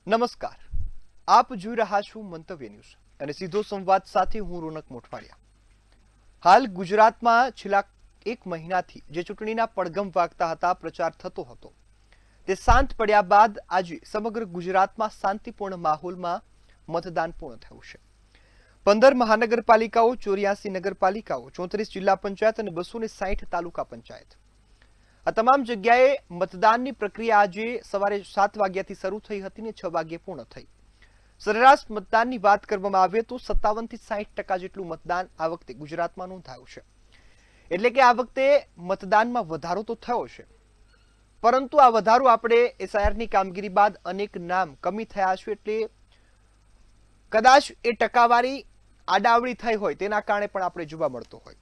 નમસ્કાર, આપ જોઈ રહ્યા છો મંતવ્ય ન્યૂઝ અને સીધો સંવાદ સાથે હું રોનક મોટવાડિયા. હાલ ગુજરાતમાં છેલ્લા એક મહિનાથી જે ચૂંટણીના પડઘમ વાગતા હતા, પ્રચાર થતો હતો, તે શાંત પડ્યા બાદ આજે સમગ્ર ગુજરાતમાં શાંતિપૂર્ણ માહોલમાં મતદાન પૂર્ણ થયું છે. 15 મહાનગરપાલિકાઓ, 84 નગરપાલિકાઓ, 34 જિલ્લા પંચાયત અને 260 તાલુકા પંચાયત, આ તમામ જગ્યાએ મતદાનની પ્રક્રિયા આજે સવારે 7 વાગ્યાથી શરૂ થઈ હતી અને 6 વાગ્યે પૂર્ણ થઈ. સરેરાશ મતદાનની વાત કરવામાં આવે તો 57 થી 60% જેટલું મતદાન આ વખતે ગુજરાતમાં નોંધાયું છે. એટલે કે આ વખતે મતદાનમાં વધારો તો થયો છે, પરંતુ આ વધારો આપણે એસઆઈઆરની કામગીરી બાદ અનેક નામ કમી થયા છે, એટલે કદાચ એ ટકાવારી આડાવડી થઈ હોય તેના કારણે પણ આપણે જોવા મળતો હોય.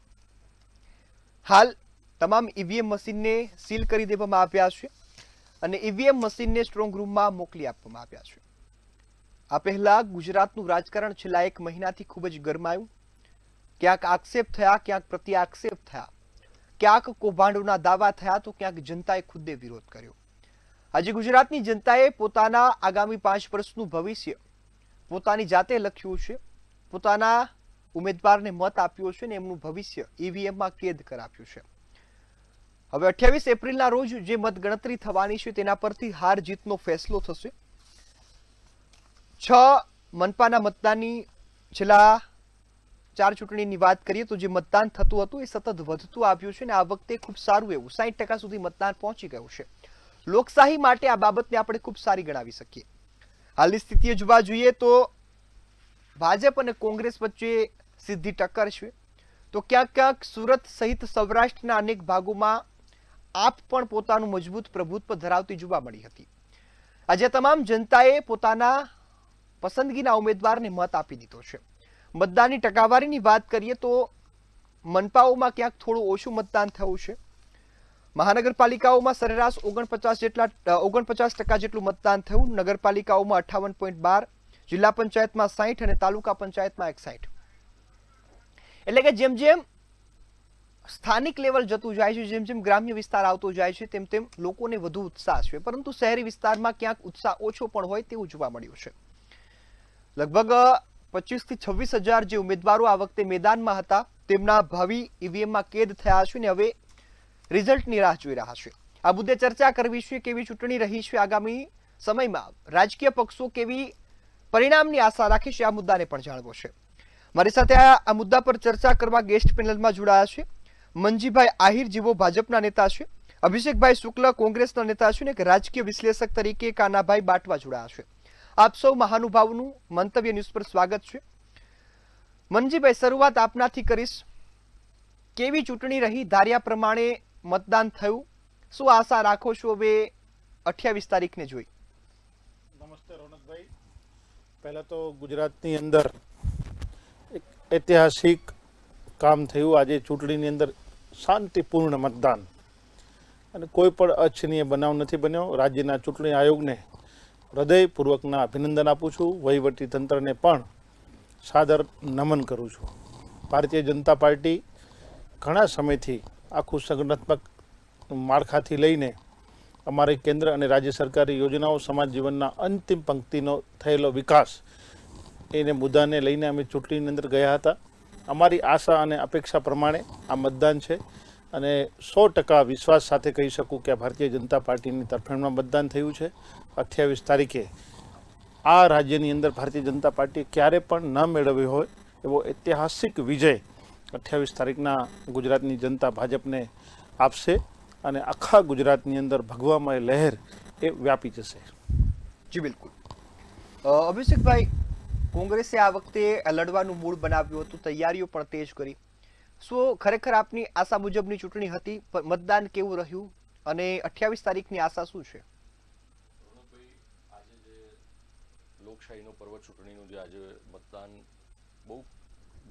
હાલ તમામ ઈવીએમ મશીનને સીલ કરી દેવામાં આવ્યા છે અને ઈવીએમ મશીનને સ્ટ્રોંગ રૂમમાં મોકલી આપવામાં આવ્યા છે. આ પહેલા ગુજરાતનું રાજકારણ છેલ્લા એક મહિનાથી ખૂબ જ ગરમાયું. ક્યાંક આક્ષેપ થયા, ક્યાંક પ્રતિ આક્ષેપ થયા, ક્યાંક કૌભાંડોના દાવા થયા, તો ક્યાંક જનતાએ ખુદે વિરોધ કર્યો. આજે ગુજરાતની જનતાએ પોતાના આગામી 5 વર્ષનું ભવિષ્ય પોતાની જાતે લખ્યું છે, પોતાના ઉમેદવારને મત આપ્યો છે અને એમનું ભવિષ્ય ઈવીએમમાં કેદ કરાવ્યું છે. હવે 28 એપ્રિલના રોજ જે મતગણતરી થવાની છે તેના પરથી હાર જીતનો ફેસલો થશે. 6 મનપાના મતદાનની છેલ્લા 4 ચૂંટણીની વાત કરીએ તો જે મતદાન થતું હતું એ સતત વધતું આવ્યું છે અને આ વખતે ખૂબ સારું એવું 60% સુધી મતદાન પહોંચી ગયું છે. લોકશાહી માટે આ બાબતને આપણે ખૂબ સારી ગણાવી શકીએ. હાલની સ્થિતિએ જોવા જોઈએ તો ભાજપ અને કોંગ્રેસ વચ્ચે સીધી ટક્કર છે, તો ક્યાંક ક્યાંક સુરત સહિત સૌરાષ્ટ્રના અનેક ભાગોમાં આપ પણ પોતાનું મજબૂત પ્રભુત્વ ધરાવતી જોવા મળી હતી. આજે તમામ જનતાએ પોતાના પસંદગીના ઉમેદવારને મત આપી દીધો છે. મતદાનની ટકાવારીની વાત કરીએ તો મનપાઓમાં ક્યાંક થોડું ઓછું મતદાન થયું છે. મહાનગરપાલિકાઓમાં સરેરાશ 49% જેટલું મતદાન થયું, નગરપાલિકાઓમાં 58.12, જિલ્લા પંચાયતમાં 60 અને તાલુકા પંચાયતમાં 61. એટલે કે જેમ જેમ સ્થાનિક લેવલ જતું જાય છે, જેમ જેમ ગ્રામ્ય વિસ્તાર આવતો જાય છે, તેમ તેમ લોકોને વધુ ઉત્સાહ છે, પરંતુ શહેરી વિસ્તારમાં ક્યાંક ઉત્સાહ ઓછો પણ હોય તેવું જોવા મળ્યું છે. લગભગ 25 થી 26 હજાર જે ઉમેદવારો આ વખતે મેદાનમાં હતા તેમના ભાવિ ઈવીએમમાં કેદ થયા છે અને હવે રિઝલ્ટની રાહ જોઈ રહ્યા છે. આ મુદ્દે ચર્ચા કરવી છે, કેવી ચૂંટણી રહી છે, આગામી સમયમાં રાજકીય પક્ષો કેવી પરિણામની આશા રાખે છે, આ મુદ્દાને પણ જાણવો છે. મારી સાથે આ મુદ્દા પર ચર્ચા કરવા ગેસ્ટ પેનલમાં જોડાયા છે મંજીભાઈ આહિર, જેઓ ભાજપના નેતા છે, અભિષેકભાઈ શુક્લ કોંગ્રેસના નેતા છે અને એક રાજકીય વિશ્લેષક તરીકે કાનાભાઈ બાટવા જોડાયા છે. આપ સૌ મહાનુભાવોનું મંતવ્ય ન્યૂઝ પર સ્વાગત છે. મંજીભાઈ, શરૂઆત આપનાથી કરીશ. કેવી ચૂંટણી રહી? ધાર્યા પ્રમાણે મતદાન થયું? શું આશા રાખો છો હવે 28 તારીખને જોઈ? નમસ્તે રોનકભાઈ. પહેલા તો ગુજરાતની અંદર એક ઐતિહાસિક કામ થયું. આજે ચૂંટણીની અંદર શાંતિપૂર્ણ મતદાન અને કોઈ પણ અનિચ્છનીય બનાવ નથી બન્યો. રાજ્યના ચૂંટણી આયોગને હૃદયપૂર્વકના અભિનંદન આપું છું. વહીવટી તંત્રને પણ સાદર નમન કરું છું. ભારતીય જનતા પાર્ટી ઘણા સમયથી આખું સંગઠનાત્મક માળખાથી લઈને અમારી કેન્દ્ર અને રાજ્ય સરકારી યોજનાઓ, સમાજ જીવનના અંતિમ પંક્તિનો થયેલો વિકાસ, એને મુદ્દાને લઈને અમે ચૂંટણીની અંદર ગયા હતા. અમારી આશા અને અપેક્ષા પ્રમાણે આ મતદાન છે અને 100% વિશ્વાસ સાથે કહી શકું કે ભારતીય જનતા પાર્ટીની તરફેણમાં મતદાન થયું છે. 28 તારીખે આ રાજ્યની અંદર ભારતીય જનતા પાર્ટીએ ક્યારે પણ ન મેળવ્યો હોય એવો ઐતિહાસિક વિજય 28 તારીખના ગુજરાતની જનતા ભાજપને આપશે અને આખા ગુજરાતની અંદર ભગવામય લહેર એ વ્યાપી જશે. જી બિલકુલ. અભિષેકભાઈ, કોંગ્રેસે આ વખતે લડવાનું મૂળ બનાવ્યું હતું, તૈયારીઓ પણ તેજ કરી. શું ખરેખર આપની આશા મુજબની ચૂંટણી હતી? મતદાન કેવું રહ્યું અને 28 તારીખની આશા શું છે? આજે જે લોકશાહીનો પર્વ ચૂંટણીનું જે આજે મતદાન બહુ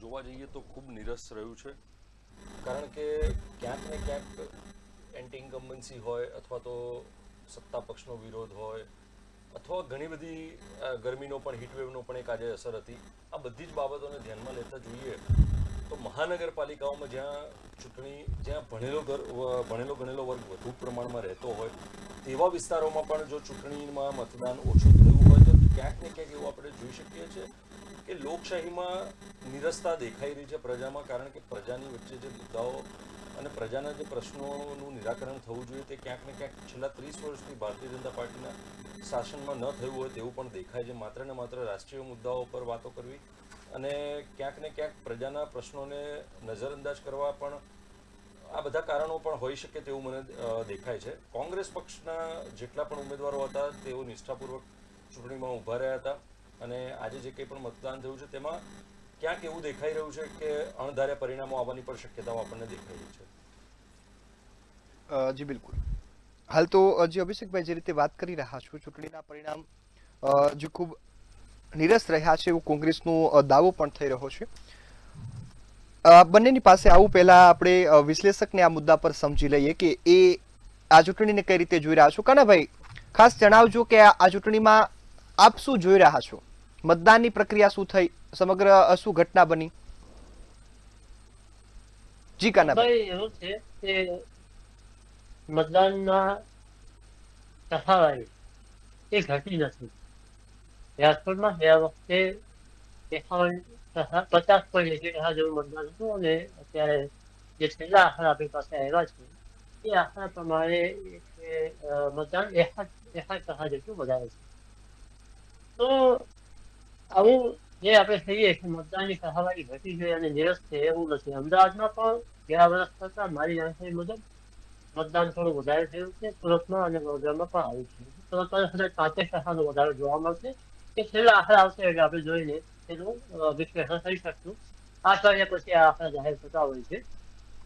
જોવા જઈએ તો ખૂબ નિરસ રહ્યું છે. કારણ કે ક્યાંક ને ક્યાંક એન્ટી ઇન્કમ્બન્સી હોય અથવા તો સત્તા પક્ષનો વિરોધ હોય અથવા ઘણી બધી ગરમીનો પણ, હીટવેવનો પણ એક આજે અસર હતી. આ બધી જ બાબતોને ધ્યાનમાં લેતા જોઈએ તો મહાનગરપાલિકાઓમાં જ્યાં ભણેલો ગણેલો વર્ગ વધુ પ્રમાણમાં રહેતો હોય તેવા વિસ્તારોમાં પણ જો ચૂંટણીમાં મતદાન ઓછું થયું હોય તો ક્યાંક ને ક્યાંક એવું આપણે જોઈ શકીએ છીએ કે લોકશાહીમાં નિરસતા દેખાઈ રહી છે પ્રજામાં, કારણ કે પ્રજાની વચ્ચે જે મુદ્દાઓ અને પ્રજાના જે પ્રશ્નોનું નિરાકરણ થવું જોઈએ તે ક્યાંક ને ક્યાંક છેલ્લા 30 વર્ષથી ભારતીય જનતા પાર્ટીના શાસનમાં ન થયું હોય તેવું પણ દેખાય છે. માત્ર ને માત્ર રાષ્ટ્રીય મુદ્દાઓ પર વાતો કરવી અને ક્યાંક ને ક્યાંક પ્રજાના પ્રશ્નોને નજરઅંદાજ કરવા પણ આ બધા કારણો પણ હોઈ શકે તેવું મને દેખાય છે. કોંગ્રેસ પક્ષના જેટલા પણ ઉમેદવારો હતા તેઓ નિષ્ઠાપૂર્વક ચૂંટણીમાં ઊભા રહ્યા હતા અને આજે જે કંઈ પણ મતદાન થયું છે તેમાં ક્યાંક એવું દેખાઈ રહ્યું છે કે અણધાર્યા પરિણામો આવવાની પણ શક્યતાઓ આપણને દેખાઈ રહી છે. જી બિલકુલ. હાલ તો જે અભિષેકભાઈ જે રીતે વાત કરી રહ્યા છો, ચૂંટણીના પરિણામ જે ખૂબ નિરસ રહ્યા છે એવું કોંગ્રેસનો દાવો પણ થઈ રહ્યો છે. બંનેની પાસે આવું પહેલા આપણે વિશ્લેષકને આ મુદ્દા પર સમજી લઈએ કે એ આ ચૂંટણીને કઈ રીતે જોઈ રહ્યા છો. કાનાભાઈ, ખાસ જણાવજો કે આ ચૂંટણીમાં આપ શું જોઈ રહ્યા છો? મતદાનની પ્રક્રિયા શું થઈ, સમગ્ર શું ઘટના બની? જી કાનાભાઈ. એવું છે કે મતદાનના ટકાવારી એ ઘટી નથી. રાજકોટમાં ગયા વખતે 50% જેવું મતદાન હતું અને અત્યારે જે છેલ્લા આંકડા આપણી પાસે આવ્યા છે એ આંકડા પ્રમાણે મતદાન 61% જેટલું વધારે છે. તો આવું જે આપણે કહીએ કે મતદાનની ટકાવારી ઘટી ગઈ અને નિરસ છે એવું નથી. અમદાવાદમાં પણ ગયા વર્ષ કરતા મારી જાણકારી મુજબ મતદાન થોડું વધારે થયું છે. સુરતમાં અને વડોદરામાં પણ આવ્યું છે. સુરતમાં કદાચ 35% વધારો જોવા મળશે. કે છેલ્લા આંકડા આવશે એટલે આપણે જોઈને એનું વિશ્લેષણ કરી શકશું. 8 વાગ્યા પછી આ આંકડા જાહેર થતા હોય છે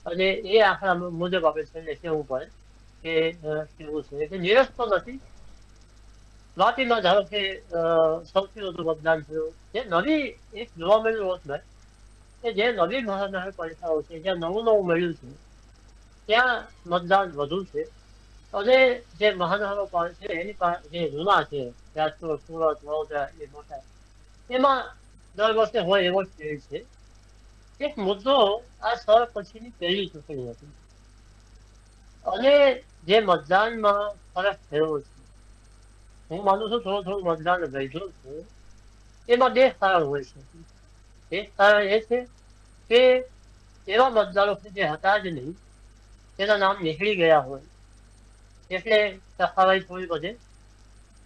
અને એ આંકડા મુજબ આપણે છેલ્લે કહેવું પડે કે કેવું છે કે નિરસ તો નથી. વાપીમાં ધારો કે સૌથી વધુ મતદાન થયું. જે નવી એક જોવા મળ્યું રોજભાઈ કે જે નવી મહાનગરપાલિકાઓ છે જ્યાં નવું મળ્યું છે ત્યાં મતદાન વધુ છે અને જે મહાનગરપાલિકા છે એની જે જૂના છે રાજકોટ, સુરત, વડોદરા એ મોટા એમાં દર વર્ષે હોય એવો જ છે. એક મુદ્દો આ સ્થળ પછીની પહેલી ચૂંટણી હતી અને જે મતદાનમાં ફરક થયો છે, હું માનું છું થોડું મતદાન વધ્યું છે. એમાં 2 કારણ હોય છે. એક કારણ એ છે કે એવા મતદારો જે હતા જ નહીં તેના નામ નીકળી ગયા હોય એટલે ટકાવારી થોડી વધે.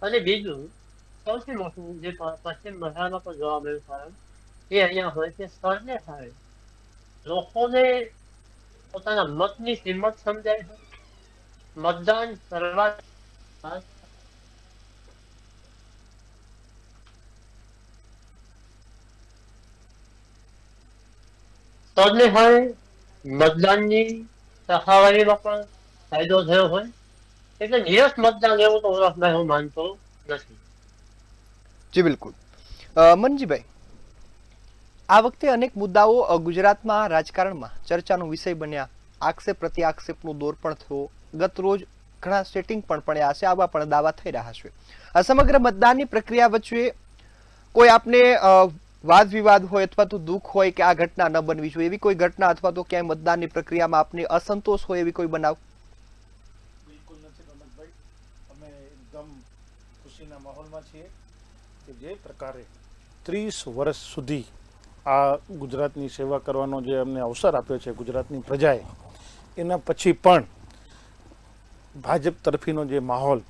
અને બીજું સૌથી મોટું જે પશ્ચિમ બંગાળમાં પણ જોવા મળ્યું કારણ એ અહીંયા હોય કે સ્થળને કારણે લોકોને પોતાના મતની કિંમત સમજાય છે. મતદાન કરવા સ્થળને કારણે મતદાનની ટકાવારીમાં પણ ફાયદો થયો હોય એટલે નિરસ મતદાન એવું તો ઓળખમાં હું માનતો નથી. જી બિલકુલ. મનજીભાઈ, આ વખતે અનેક મુદ્દાઓ ગુજરાતમાં રાજકારણમાં ચર્ચાનો વિષય બન્યા. આક્ષેપ પ્રતિ આક્ષેપનો દોર પણ થયો. ગત રોજ ઘણા સેટિંગ પણ પડ્યા છે, આવા પણ દાવા થઈ રહ્યા છે. આ સમગ્ર મતદાનની પ્રક્રિયા વચ્ચે કોઈ આપને વાદ વિવાદ હોય અથવા તો દુઃખ હોય કે આ ઘટના ન બનવી જોઈએ એવી કોઈ ઘટના અથવા તો ક્યાંય મતદાનની પ્રક્રિયામાં આપને અસંતોષ હોય એવી કોઈ બનાવ? બિલકુલ નથી રમતભાઈ. અમે એકદમ ખુશીના માહોલમાં છીએ કે જે પ્રકારે 30 વર્ષ સુધી આ ગુજરાતની સેવા કરવાનો જે અમને અવસર આપ્યો છે ગુજરાતની પ્રજાએ, એના પછી પણ ભાજપ તરફીનો જે માહોલ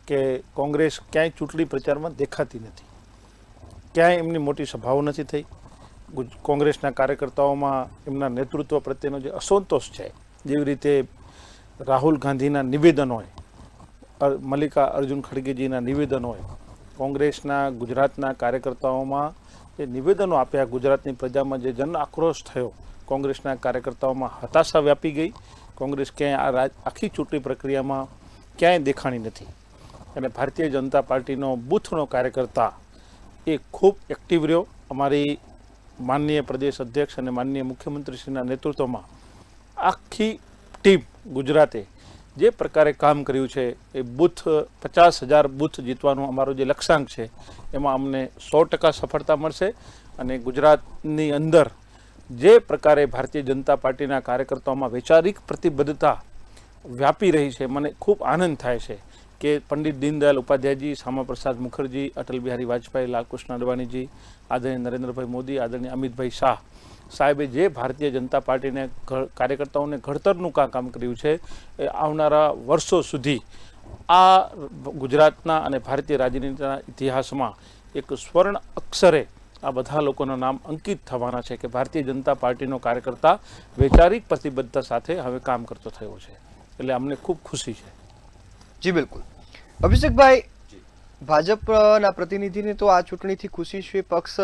કે કોંગ્રેસ ક્યાંય ચૂંટણી પ્રચારમાં દેખાતી નથી, ક્યાંય એમની મોટી સભાઓ નથી થઈ. કોંગ્રેસના કાર્યકર્તાઓમાં એમના નેતૃત્વ પ્રત્યેનો જે અસંતોષ છે, જેવી રીતે રાહુલ ગાંધીના નિવેદન હોય, મલ્લિકા અર્જુન ખડગેજીના નિવેદન હોય, કોંગ્રેસના ગુજરાતના કાર્યકર્તાઓમાં જે નિવેદનો આપ્યા, ગુજરાતની પ્રજામાં જે જન આક્રોશ થયો, કોંગ્રેસના કાર્યકર્તાઓમાં હતાશા વ્યાપી ગઈ. કોંગ્રેસ ક્યાંય આખી ચૂંટણી પ્રક્રિયામાં ક્યાંય દેખાણી નથી. અને ભારતીય જનતા પાર્ટીનો બૂથનો કાર્યકર્તા એ ખૂબ એક્ટિવ રહ્યો. અમારી માનનીય પ્રદેશ અધ્યક્ષ અને માનનીય મુખ્યમંત્રીશ્રીના નેતૃત્વમાં આખી ટીમ ગુજરાતે જે પ્રકારે કામ કર્યું છે એ બૂથ 50,000 બૂથ જીતવાનો અમારો જે લક્ષ્યાંક છે એમાં અમને 100% સફળતા મળશે. અને ગુજરાતની અંદર જે પ્રકારે ભારતીય જનતા પાર્ટીના કાર્યકર્તાઓમાં વૈચારિક પ્રતિબદ્ધતા વ્યાપી રહી છે, મને ખૂબ આનંદ થાય છે કે પંડિત દીનદયાલ ઉપાધ્યાયજી, શ્યામા પ્રસાદ મુખર્જી, અટલ બિહારી વાજપેયી, લાલકૃષ્ણ અડવાણીજી, આદરણીય નરેન્દ્રભાઈ મોદી, આદરણીય અમિતભાઈ શાહ સાહેબે જે ભારતીય જનતા પાર્ટીને કાર્યકર્તાઓને ઘડતરનું કામ કર્યું છે, એ આવનારા વર્ષો સુધી આ ગુજરાતના અને ભારતીય રાજનીતિના ઇતિહાસમાં એક સ્વર્ણ અક્ષરે આ બધા લોકોના નામ અંકિત થવાના છે કે ભારતીય જનતા પાર્ટીનો કાર્યકર્તા વૈચારિક પ્રતિબદ્ધતા સાથે હવે કામ કરતો થયો છે. એટલે અમને ખૂબ ખુશી છે. જી બિલકુલ. અભિષેકભાઈ, ભાજપના પ્રતિનિધિને તો આ ચૂંટણીથી ખુશી છે, પક્ષ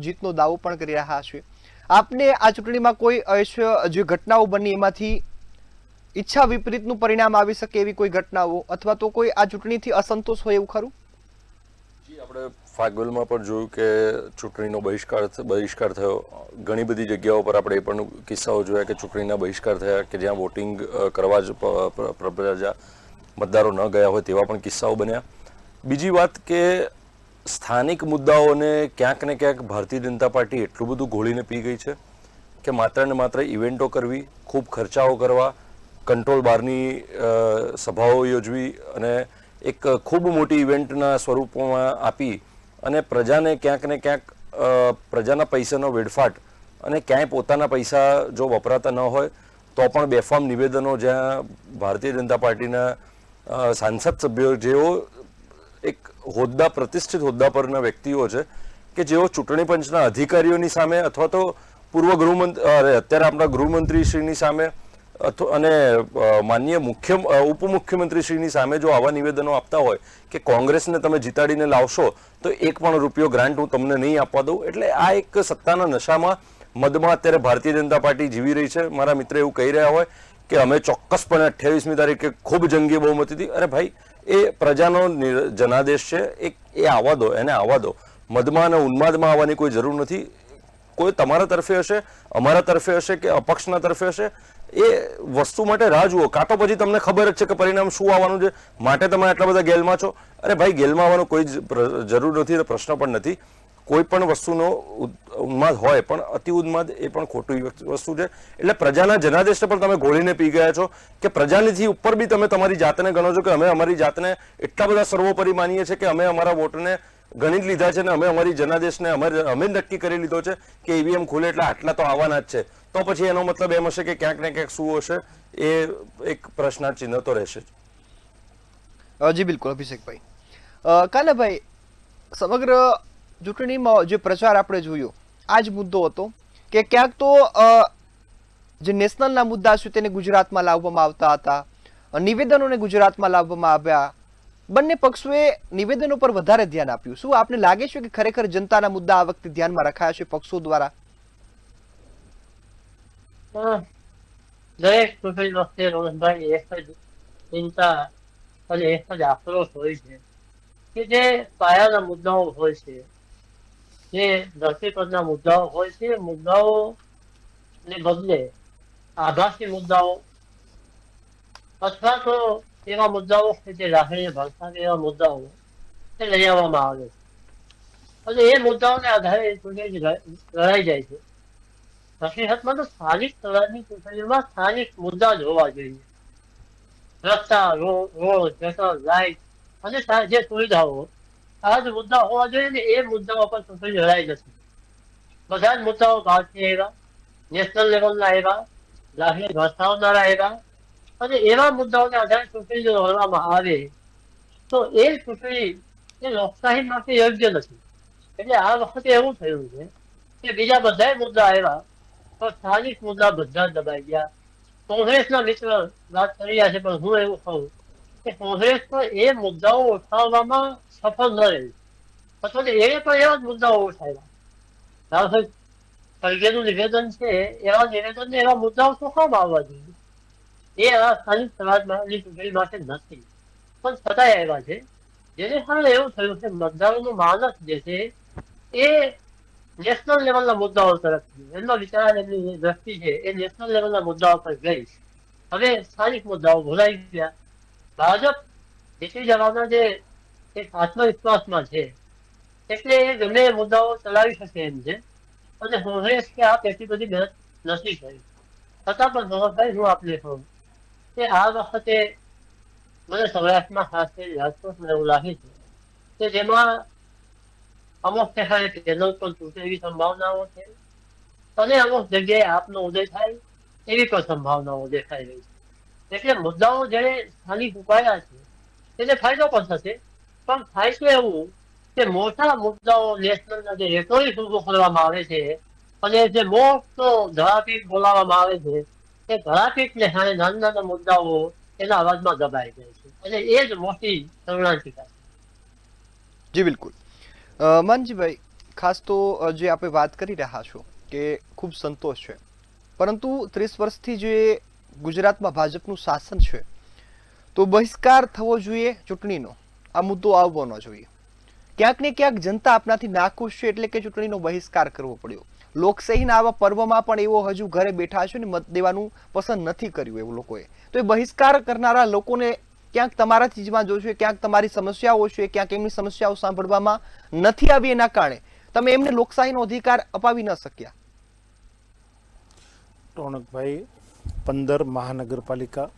જીતનો દાવો પણ કરી રહ્યા છે. આપને આ ચૂંટણીમાં કોઈ જે ઘટનાઓ બની એમાંથી ઈચ્છા વિપરીતનું પરિણામ આવી શકે એવી કોઈ ઘટનાઓ અથવા તો કોઈ આ ચૂંટણીથી અસંતોષ હોય એવું ખરું? જી, આપણે ફાગવેલમાં પણ જોયું કે ચૂંટણીનો બહિષ્કાર થયો. ઘણી બધી જગ્યાઓ પર આપણે એ પણ કિસ્સાઓ જોયા કે ચૂંટણીના બહિષ્કાર થયા કે જ્યાં વોટિંગ કરવા જ પ્રજા મતદારો ન ગયા હોય તેવા પણ કિસ્સાઓ બન્યા. બીજી વાત કે સ્થાનિક મુદ્દાઓને ક્યાંક ને ક્યાંક ભારતીય જનતા પાર્ટી એટલું બધું ઘોળીને પી ગઈ છે કે માત્ર ને માત્ર ઇવેન્ટો કરવી, ખૂબ ખર્ચાઓ કરવા, કંટ્રોલ બારની સભાઓ યોજવી અને એક ખૂબ મોટી ઇવેન્ટના સ્વરૂપોમાં આપી અને પ્રજાને ક્યાંક ને ક્યાંક પ્રજાના પૈસાનો વેડફાટ અને ક્યાંય પોતાના પૈસા જો વપરાતા ન હોય તો પણ બેફામ નિવેદનો, જ્યાં ભારતીય જનતા પાર્ટીના સાંસદ સભ્યો જેઓ એક હોદ્દા, પ્રતિષ્ઠિત હોદ્દા પરના વ્યક્તિઓ છે કે જેઓ ચૂંટણી પંચના અધિકારીઓની સામે અથવા તો પૂર્વ ગૃહમંત્રી, અત્યારે આપણા ગૃહમંત્રીશ્રીની સામે અને માનનીય ઉપમુખ્યમંત્રીશ્રીની સામે જો આવા નિવેદનો આપતા હોય કે કોંગ્રેસને તમે જીતાડીને લાવશો તો એક પણ રૂપિયો ગ્રાન્ટ હું તમને નહીં આપવા દઉં. એટલે આ એક સત્તાના નશામાં, મદમાં અત્યારે ભારતીય જનતા પાર્ટી જીવી રહી છે. મારા મિત્ર એવું કહી રહ્યા હોય કે અમે ચોક્કસપણે 28મી તારીખે ખૂબ જંગી બહુમતીથી, અરે ભાઈ, એ પ્રજાનો જનાદેશ છે, એ આવવા દો, એને આવવા દો. મદમાં અને ઉન્માદમાં આવવાની કોઈ જરૂર નથી. કોઈ તમારા તરફે હશે, અમારા તરફે હશે કે અપક્ષના તરફે હશે, એ વસ્તુ માટે રાહ જુઓ. કાં તો પછી તમને ખબર જ છે કે પરિણામ શું આવવાનું છે, માટે તમે આટલા બધા ગેલમાં છો. અરે ભાઈ, ગેલમાં આવવાનો કોઈ જરૂર નથી, પ્રશ્ન પણ નથી. કોઈ પણ વસ્તુનો ઉન્માદ હોય પણ અતિ ઉન્માદ એ પણ ખોટી વસ્તુ છે. એટલે પ્રજાના જનાદેશને પણ તમે ઘોળીને પી ગયા છો કે પ્રજાનીથી ઉપર બી તમે તમારી જાતને ગણો છો કે અમે અમારી જાતને એટલા બધા સર્વોપરી માનીએ છીએ કે અમે અમારા વોટને ગણી જ લીધા છે અને અમે અમારી જનાદેશને અમે નક્કી કરી લીધો છે કે ઈવીએમ ખુલે એટલે આટલા તો આવવાના જ છે. તો પછી એનો મતલબ એમ હશે કે ક્યાંક ને ક્યાંક શું હશે, એ એક પ્રશ્નાર્થ ચિહ્ન તો રહેશે જ. જી બિલકુલ અભિષેકભાઈ. કાનાભાઈ, સમગ્ર ચૂંટણીમાં જે પ્રચાર આપણે જોયો આ જ મુદ્દો હતો કે ક્યાંક તો જે નેશનલના મુદ્દા છે તેને ગુજરાતમાં લાવવામાં આવતા હતા, નિવેદનોને ગુજરાતમાં લાવવામાં આવ્યા. બંને પક્ષોએ નિવેદનો પર વધારે ધ્યાન આપ્યું. શું આપને લાગે છે કે ખરેખર જનતાના મુદ્દા આ વખતે ધ્યાનમાં રખાયા છે પક્ષો દ્વારા? દરેક ચૂંટણી વખતે રોહનભાઈ એક જ ચિંતા અને એક જ આક્રોશ હોય છે કે જે પાયાના મુદ્દાઓ હોય છે, જે ધરતી પરના મુદ્દાઓ હોય છે, મુદ્દાઓ ને બદલે આભાસી મુદ્દાઓ અથવા તો એવા મુદ્દાઓ કે જે લાગણીને ભડકાવે એવા મુદ્દાઓ એ લઈ આવવામાં આવે છે અને એ મુદ્દાઓને આધારે ચૂંટણી લડાઈ જાય છે. હકીકતમાં તો સ્થાનિક સ્તરની ચૂંટણીમાં સ્થાનિક મુદ્દા જ હોવા જોઈએ. રસ્તા, રોડ, ગટર, લાઇટ અને જે સુવિધાઓ, આ જ મુદ્દા હોવા જોઈએ ને એ મુદ્દાઓ પર ચૂંટણી લડાઈ નથી. બધા જ મુદ્દાઓ ભારતીય આવ્યા, નેશનલ લેવલના આવ્યા, લાગણી ભડકાવનારા આવ્યા અને એવા મુદ્દાઓને આધારે ચૂંટણી જો લડવામાં આવે તો એ ચૂંટણી એ લોકશાહી માટે યોગ્ય નથી. એટલે આ વખતે એવું થયું છે કે બીજા બધા મુદ્દા આવ્યા તો સ્થાનિક મુદ્દા બધા જ દબાઈ ગયા. કોંગ્રેસના મિત્ર વાત કરી રહ્યા છે પણ હું એવું કહું કે કોંગ્રેસ પણ એ મુદ્દાઓ ઉઠાવવામાં સફળ ન રહી અથવા એ પણ એવા જ મુદ્દાઓ ઉઠાવ્યા. ખડગેનું નિવેદન છે, એવા નિવેદનને એવા મુદ્દાઓ શું કામ આવવા જોઈએ? એ આ સ્થાનિક સ્વરાજની ચૂંટણી માટે નથી પણ છતાંય આવ્યા છે. જેને કારણે એવું થયું કે મતદારોનું માનસ જે છે એ નેશનલ લેવલના મુદ્દાઓ તરફ એમનો વિચાર, એમની દ્રષ્ટિ છે એ નેશનલ લેવલના મુદ્દાઓ પર ગઈ. હવે સ્થાનિક મુદ્દાઓ ભૂલાઈ ગયા. ભાજપ જીતી જવાના જે એક આત્મવિશ્વાસમાં છે એટલે એ ગમે મુદ્દાઓ ચલાવી શકે એમ છે અને કોંગ્રેસ કે આ એટલી બધી મહેનત નથી કરી. છતાં પણ ધોરણભાઈ હું આપને કહું કે આ વખતે મને સૌરાષ્ટ્રમાં ખાસ કરીને રાજકોટમાં એવું લાગે છે કે જેમાં અમુક ઠેકાણે પેનલ પણ તૂટે એવી સંભાવનાઓ છે અને અમુક જગ્યાએ આપનો ઉદય થાય એવી પણ સંભાવનાઓ દેખાઈ રહી છે. એટલે મુદ્દાઓ જેને સ્થાનિક ઉપાયા છે તેને ફાયદો પણ થશે, પણ થાય શું એવું કે મોટા મુદ્દાઓ નેશનલના જે રેકોર્ડિંગ ઉભો કરવામાં આવે છે અને જે મોટો ધરાપીઠ બોલાવવામાં આવે છે એ ધરાપીઠને સામે નાના નાના મુદ્દાઓ એના અવાજમાં દબાઈ જાય છે અને એ જ મોટી શરણાંતિકા છે. જી બિલકુલ. માનજીભાઈ, ખાસ તો જે આપણે વાત કરી રહ્યા છો કે ખૂબ સંતોષ છે, પરંતુ 30 વર્ષથી જે ગુજરાતમાં ભાજપનું શાસન છે તો બહિષ્કાર થવો જોઈએ ચૂંટણીનો, આ મુદ્દો આવવો ન જોઈએ. ક્યાંક ને ક્યાંક જનતા આપનાથી નાખુશ છે એટલે કે ચૂંટણીનો બહિષ્કાર કરવો પડ્યો. લોકશાહીના આવા પર્વમાં પણ એવો હજુ ઘરે બેઠા છે ને મત દેવાનું પસંદ નથી કર્યું એવું લોકોએ. તો એ બહિષ્કાર કરનારા લોકોને ક્યાંક તમારા ચીજમાં જોશો, ક્યાંક તમારી સમસ્યાઓ છે, ક્યાંક એમની સમસ્યાઓ સાંભળવામાં નથી આવી, એના કારણે તમે એમને લોકશાહીનો અધિકાર અપાવી ન શક્યા. રોનકભાઈ, 15 મહાનગરપાલિકા,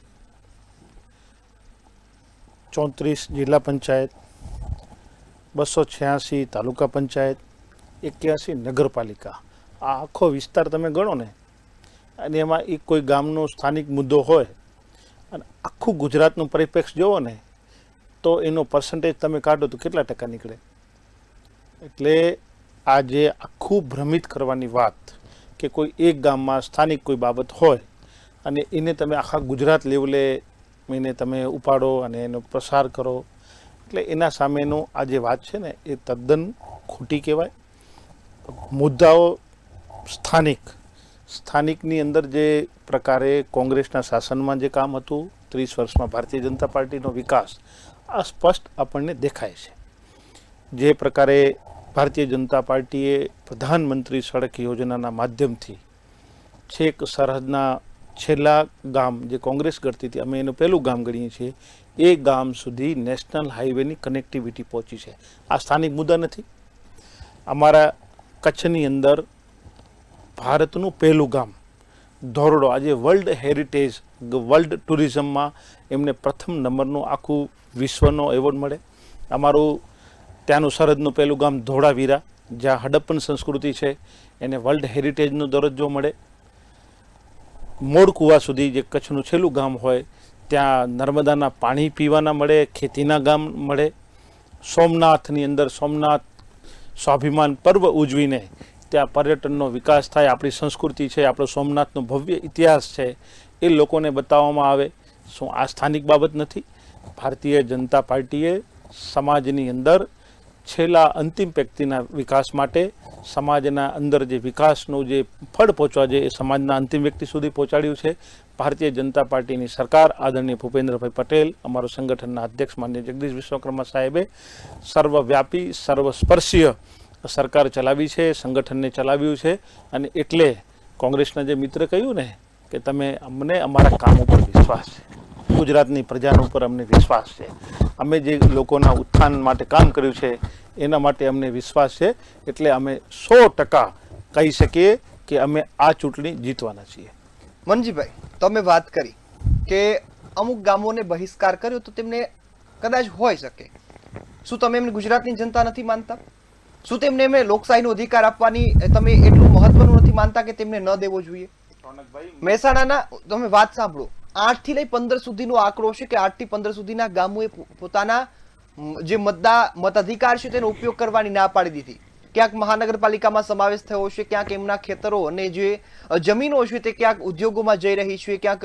34 જિલ્લા પંચાયત, 286 તાલુકા પંચાયત, 81 નગરપાલિકા, આ આખો વિસ્તાર તમે ગણો ને, અને એમાં એક કોઈ ગામનો સ્થાનિક મુદ્દો હોય અને આખું ગુજરાતનું પરિપ્રેક્ષ જોવો ને તો એનો પર્સન્ટેજ તમે કાઢો તો કેટલા ટકા નીકળે. એટલે આ જે આખું ભ્રમિત કરવાની વાત કે કોઈ એક ગામમાં સ્થાનિક કોઈ બાબત હોય અને એને તમે આખા ગુજરાત લેવલે એને તમે ઉપાડો અને એનો પ્રસાર કરો, એટલે એના સામેનો આ જે વાત છે ને એ તદ્દન ખોટી કહેવાય. મુદ્દાઓ સ્થાનિકની અંદર જે પ્રકારે કોંગ્રેસના શાસનમાં જે કામ હતું, 30 વર્ષમાં ભારતીય જનતા પાર્ટીનો વિકાસ આ સ્પષ્ટ આપણને દેખાય છે. જે પ્રકારે ભારતીય જનતા પાર્ટીએ પ્રધાનમંત્રી સડક યોજનાના માધ્યમથી છેક સરહદના છેલ્લા ગામ જે કોંગ્રેસ કરતી હતી, અમે એનું પહેલું ગામ ગણીએ છીએ, એ ગામ સુધી નેશનલ હાઈવેની કનેક્ટિવિટી પહોંચી છે. આ સ્થાનિક મુદ્દા નથી. અમારા કચ્છની અંદર ભારતનું પહેલું ગામ ધોરડો આજે વર્લ્ડ હેરિટેજ, વર્લ્ડ ટુરિઝમમાં એમને પ્રથમ નંબરનું આખું વિશ્વનો એવોર્ડ મળે. અમારું ત્યાંનું સરહદનું પહેલું ગામ ધોળાવીરા, જ્યાં હડપ્પન સંસ્કૃતિ છે, એને વર્લ્ડ હેરિટેજનો દરજ્જો મળે. મોડકુવા સુધી જે કચ્છનું છેલ્લું ગામ હોય ત્યાં નર્મદાના પાણી પીવાના મળે, ખેતીના ગામ મળે. સોમનાથની અંદર સોમનાથ સ્વાભિમાન પર્વ ઉજવીને ત્યાં પર્યટનનો વિકાસ થાય, આપણી સંસ્કૃતિ છે, આપણો સોમનાથનો ભવ્ય ઇતિહાસ છે, એ લોકોને બતાવવામાં આવે. શું આ સ્થાનિક બાબત નથી? ભારતીય જનતા પાર્ટીએ સમાજની અંદર છેલ્લા અંતિમ વ્યક્તિના વિકાસ માટે, સમાજના અંદર જે વિકાસનું જે ફળ પહોંચવા છે એ સમાજના અંતિમ વ્યક્તિ સુધી પહોંચાડ્યું છે. ભારતીય જનતા પાર્ટીની સરકાર, આદરણીય ભૂપેન્દ્રભાઈ પટેલ, અમારો સંગઠનના અધ્યક્ષ માન્ય જગદીશ વિશ્વકર્મા સાહેબે સર્વવ્યાપી સર્વસ્પર્શીય સરકાર ચલાવી છે, સંગઠનને ચલાવ્યું છે. અને એટલે કોંગ્રેસના જે મિત્ર કહ્યું ને કે તમે અમને અમારા કામ ઉપર વિશ્વાસ છે, ગુજરાતની પ્રજાના ઉપર અમને વિશ્વાસ છે, અમે જે લોકોના ઉત્થાન માટે કામ કર્યું છે એના માટે અમને વિશ્વાસ છે, એટલે અમે 100% કહી શકીએ કે અમે આ ચૂંટણી જીતવાના છીએ. મનજીભાઈ, તમે વાત કરી કે અમુક ગામોને બહિષ્કાર કર્યો તો તેમને કદાચ હોઈ શકે, શું તમે એમને ગુજરાતની જનતા નથી માનતા? શું તેમને એમને લોકશાહીનો અધિકાર આપવાની તમે એટલું મહત્વનું નથી માનતા કે તેમને ન દેવો જોઈએ? મહેસાણાના તમે વાત સાંભળો, 8 થી લઈ 15 સુધીનો આંકડો છે કે 8 થી 15 સુધીના ગામોએ પોતાના જે મતાધિકાર છે તેનો ઉપયોગ કરવાની ના પાડી દીધી. ક્યાંક મહાનગરપાલિકામાં સમાવેશ થયો છે, ક્યાંક એમના ખેતરો અને જે જમીનો છે તે ક્યાંક ઉદ્યોગોમાં જઈ રહી છે, ક્યાંક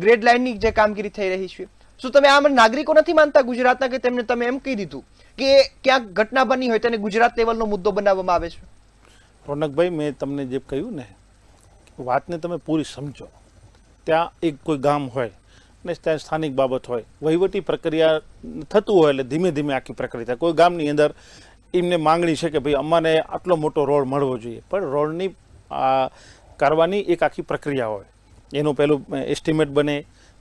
ગ્રેડ લાઇનની જે કામગીરી થઈ રહી છે. શું તમે આમ નાગરિકો નથી માનતા ગુજરાતના કે તેમને તમે એમ કહી દીધું કે ક્યાંક ઘટના બની હોય તેને ગુજરાત લેવલનો મુદ્દો બનાવવામાં આવે છે? રોનકભાઈ, મેં તમને જે કહ્યું ને વાતને તમે પૂરી સમજો. ત્યાં એક કોઈ ગામ હોય ને ત્યાં સ્થાનિક બાબત હોય, વહીવટી પ્રક્રિયા થતું હોય એટલે ધીમે ધીમે આખી પ્રક્રિયા થાય. કોઈ ગામની અંદર એમને માંગણી છે કે ભાઈ અમારે આટલો મોટો રોડ મળવો જોઈએ, પણ રોડની કરવાની એક આખી પ્રક્રિયા હોય. એનું પહેલું એસ્ટિમેટ બને,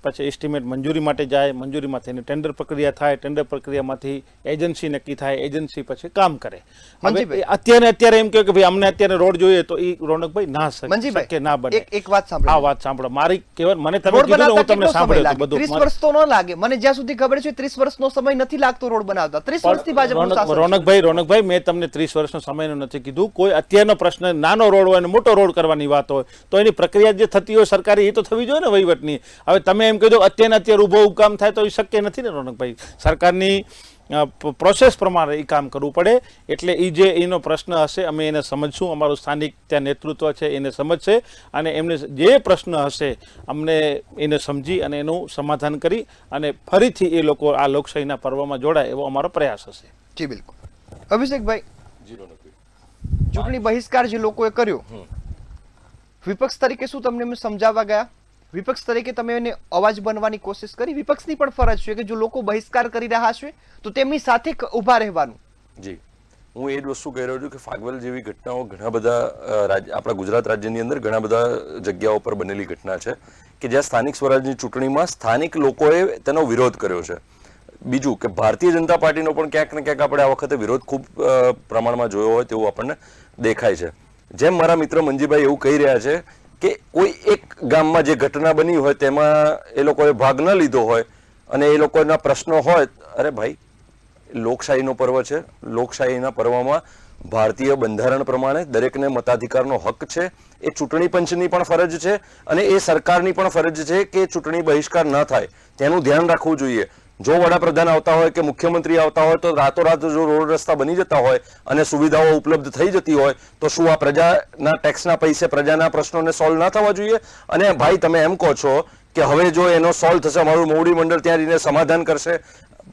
પછી એસ્ટિમેટ મંજૂરી માટે જાય, મંજૂરીમાંથી એની ટેન્ડર પ્રક્રિયા થાય, ટેન્ડર પ્રક્રિયામાંથી એજન્સી નક્કી થાય, એજન્સી પછી કામ કરે. હવે મંજીભાઈ. અત્યારે એમ કહે કે ભાઈ અમને અત્યારે રોડ જોઈએ, તો એ રોનકભાઈ ના મંજીભાઈ, શક્ય ના બને. એક વાત સાંભળો. આ વાત સાંભળો મારી કહેવા, મને તમે રોડ કીધું ને, હું બનાવતા તમને કેટલો સમય સાંભળ્યું લાગે? હતું 30 બધું. વર્ષ તો ન લાગે. મને જ્યાં સુધી ખબર છે 30 વર્ષનો સમય નથી લાગતો રોડ બનાવતા. 30 વર્ષથી ભાજપનું શાસન છે. રોનકભાઈ, મેં તમને 30 વર્ષનો સમયનો નથી કીધું. કોઈ અત્યારનો પ્રશ્ન નાનો રોડ હોય અને મોટો રોડ કરવાની વાત હોય તો એની પ્રક્રિયા જે થતી હોય સરકારી, એ તો થવી જોઈએ ને વહીવટની. હવે તમે એમ કીધું અત્યારે ઊભો કામ થાય તો એ શક્ય નથી ને રોનકભાઈ. સરકારની પ્રોસેસ પ્રમાણે એ કામ કરવું પડે. એટલે એ જે એનો પ્રશ્ન હશે અમે એને સમજશું, અમારું સ્થાનિક ત્યાં નેતૃત્વ છે એને સમજશે, અને એમને જે પ્રશ્ન હશે અમને એને સમજી અને એનું સમાધાન કરી અને ફરીથી એ લોકો આ લોકશાહીના પર્વમાં જોડાય એવો અમારો પ્રયાસ હશે. જી બિલકુલ. અભિષેકભાઈ, જી રોનકભાઈ. ચૂંટણી બહિષ્કાર જે લોકોએ કર્યો, વિપક્ષ તરીકે શું તમને એમને સમજાવવા ગયા? વિપક્ષ તરીકે તમે એને અવાજ બનવાની કોશિશ કરી? વિપક્ષની પણ ફરજ છે કે જો લોકો બહિષ્કાર કરી રહ્યા છે તો તેમની સાથે ઊભા રહેવાનું. જી, હું એ જ વસ્તુ કહી રહ્યો છું કે ફાગવેલ જેવી ઘટનાઓ ઘણા બધા આપણા ગુજરાત રાજ્યની અંદર ઘણા બધા જગ્યાઓ પર બનેલી ઘટના છે કે જ્યાં સ્થાનિક સ્વરાજની ચૂંટણીમાં સ્થાનિક લોકોએ તેનો વિરોધ કર્યો છે. બીજું કે ભારતીય જનતા પાર્ટીનો પણ ક્યાંક ને ક્યાંક આપણે આ વખતે વિરોધ ખૂબ પ્રમાણમાં જોયો હોય તેવું આપણને દેખાય છે. જેમ મારા મિત્ર મંજીભાઈ એવું કહી રહ્યા છે કે કોઈ એક ગામમાં જે ઘટના બની હોય તેમાં એ લોકોએ ભાગ ન લીધો હોય અને એ લોકોના પ્રશ્નો હોય, અરે ભાઈ લોકશાહીનો પર્વ છે. લોકશાહીના પર્વમાં ભારતીય બંધારણ પ્રમાણે દરેકને મતાધિકારનો હક છે. એ ચૂંટણી પંચની પણ ફરજ છે અને એ સરકારની પણ ફરજ છે કે ચૂંટણી બહિષ્કાર ન થાય તેનું ધ્યાન રાખવું જોઈએ. જો વડાપ્રધાન આવતા હોય કે મુખ્યમંત્રી આવતા હોય તો રાતોરાત જો રોડ રસ્તા બની જતા હોય અને સુવિધાઓ ઉપલબ્ધ થઈ જતી હોય તો શું આ પ્રજાના ટેક્સના પૈસે પ્રજાના પ્રશ્નોને સોલ્વ ના થવા જોઈએ? અને ભાઈ તમે એમ કહો છો કે હવે જો એનો સોલ્વ થશે, અમારું મોવડી મંડળ ત્યાં જઈને સમાધાન કરશે.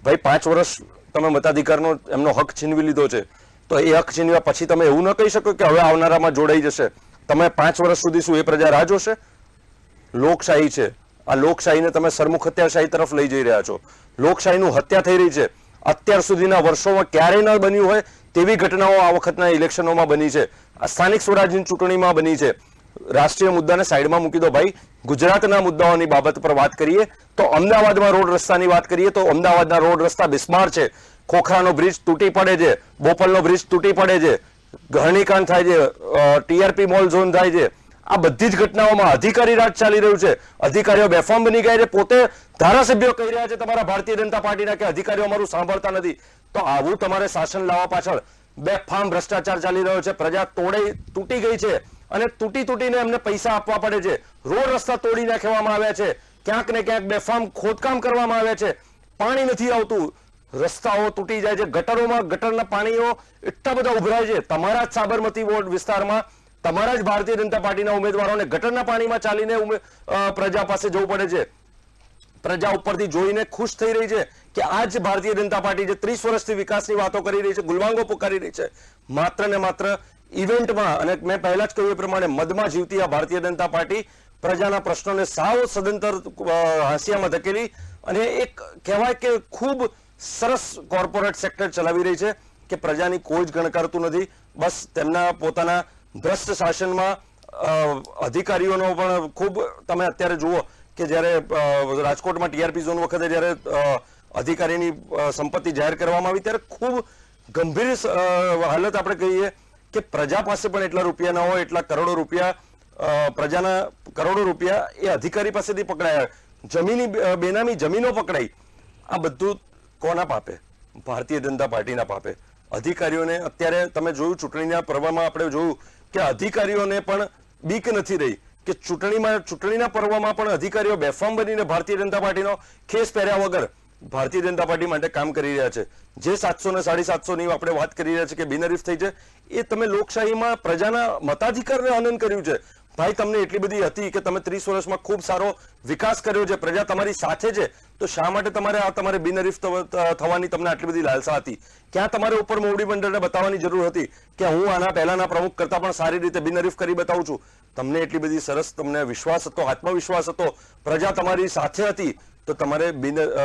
ભાઈ 5 વર્ષ તમે મતાધિકારનો એમનો હક છીનવી લીધો છે, તો એ હક છીનવ્યા પછી તમે એવું ન કહી શકો કે હવે આવનારામાં જોડાઈ જશે. તમે 5 વર્ષ સુધી શું એ પ્રજા રાહ જોશે? લોકશાહી છે, આ લોકશાહીને તમે સરમુખ હત્યાશાહી તરફ લઈ જઈ રહ્યા છો. લોકશાહીનું હત્યા થઈ રહી છે. અત્યાર સુધીના વર્ષોમાં ક્યારેય ન બન્યું હોય તેવી ઘટનાઓ આ વખતના ઇલેક્શનોમાં બની છે. આ સ્થાનિક સ્વરાજની ચૂંટણીમાં બની છે. રાષ્ટ્રીય મુદ્દાને સાઈડમાં મૂકી દો ભાઈ. ગુજરાતના મુદ્દાઓની બાબત પર વાત કરીએ તો અમદાવાદમાં રોડ રસ્તાની વાત કરીએ તો અમદાવાદના રોડ રસ્તા બિસ્માર છે. ખોખરાનો બ્રિજ તૂટી પડે છે, બોપલનો બ્રિજ તૂટી પડે છે, ગહણીકાંડ થાય છે, ટીઆરપી મોલ ઝોન થાય છે. આ બધી જ ઘટનાઓમાં અધિકારી રાજ ચાલી રહ્યું છે. અધિકારીઓ બેફામ બની ગયા છે. પોતે ધારાસભ્યો કહી રહ્યા છે તમારા ભારતીય જનતા પાર્ટીના કે અધિકારીઓ અમારું સાંભળતા નથી. તો આવું તમારે શાસન લાવવા પાછળ બેફામ ભ્રષ્ટાચાર ચાલી રહ્યો છે. પ્રજા તૂટી ગઈ છે અને તૂટીને એમને પૈસા આપવા પડે છે. રોડ રસ્તા તોડી નાખવામાં આવ્યા છે. ક્યાંક ને ક્યાંક બેફામ ખોદકામ કરવામાં આવ્યા છે. પાણી નથી આવતું, રસ્તાઓ તૂટી જાય છે. ગટરના પાણીઓ એટલા બધા ઉભરાય છે. તમારા જ સાબરમતી વોર્ડ વિસ્તારમાં તમારા જ ભારતીય જનતા પાર્ટીના ઉમેદવારોને ગટરના પાણીમાં ચાલીને પ્રજા પાસે જવું પડે છે. પ્રજા ઉપરથી જોઈને ખુશ થઈ રહી છે કે આ જ ભારતીય જનતા પાર્ટી જે 30 વર્ષથી વિકાસની વાતો કરી રહી છે, ગુલવાંગો પુકારી રહી છે, માત્ર ને માત્ર ઇવેન્ટમાં અને મેં પહેલા જ કહ્યું એ પ્રમાણે મદમાં જીવતી આ ભારતીય જનતા પાર્ટી પ્રજાના પ્રશ્નોને સાવ સદંતર હાંસિયામાં ધકેલી અને એક કહેવાય કે ખૂબ સરસ કોર્પોરેટ સેક્ટર ચલાવી રહી છે કે પ્રજાની કોઈ જ ગણકારતું નથી. બસ તેમના પોતાના ભ્રષ્ટ શાસનમાં અધિકારીઓનો પણ ખૂબ તમે અત્યારે જુઓ કે જ્યારે રાજકોટમાં ટીઆરપી ઝોન વખતે જ્યારે અધિકારીની સંપત્તિ જાહેર કરવામાં આવી ત્યારે ખૂબ ગંભીર હાલત આપણે કહીએ કે પ્રજા પાસે પણ એટલા રૂપિયા ના હોય, એટલા કરોડો રૂપિયા પ્રજાના કરોડો રૂપિયા એ અધિકારી પાસેથી પકડાયા. બેનામી જમીનો પકડાઈ. આ બધું કોના પાપે? ભારતીય જનતા પાર્ટીના પાપે. અધિકારીઓને અત્યારે તમે જોયું ચૂંટણીના પર્વમાં આપણે જોયું કે અધિકારીઓને પણ બીક નથી રહી કે ચૂંટણીના પર્વમાં પણ અધિકારીઓ બેફામ બનીને ભારતીય જનતા પાર્ટીનો ખેસ પહેર્યા વગર ભારતીય જનતા પાર્ટી માટે કામ કરી રહ્યા છે. જે 700 ને 750 ની આપણે વાત કરી રહ્યા છે કે બિનહરીફ થઈ છે, એ તમે લોકશાહીમાં પ્રજાના મતાધિકારને હનન કર્યું છે. ભાઈ તમને એટલી બધી હતી કે તમે 30 વર્ષમાં ખૂબ સારો વિકાસ કર્યો છે, પ્રજા તમારી સાથે છે, તો શા માટે તમારે બિનહરીફ થવાની તમને આટલી બધી લાલસા હતી? ક્યાં તમારે ઉપર મોવડી મંડળને બતાવવાની જરૂર હતી કે હું આના પહેલાના પ્રમુખ કરતા પણ સારી રીતે બિનહરીફ કરી બતાવું છું? તમને એટલી બધી સરસ તમને વિશ્વાસ હતો, આત્મવિશ્વાસ હતો, પ્રજા તમારી સાથે હતી, તો તમારે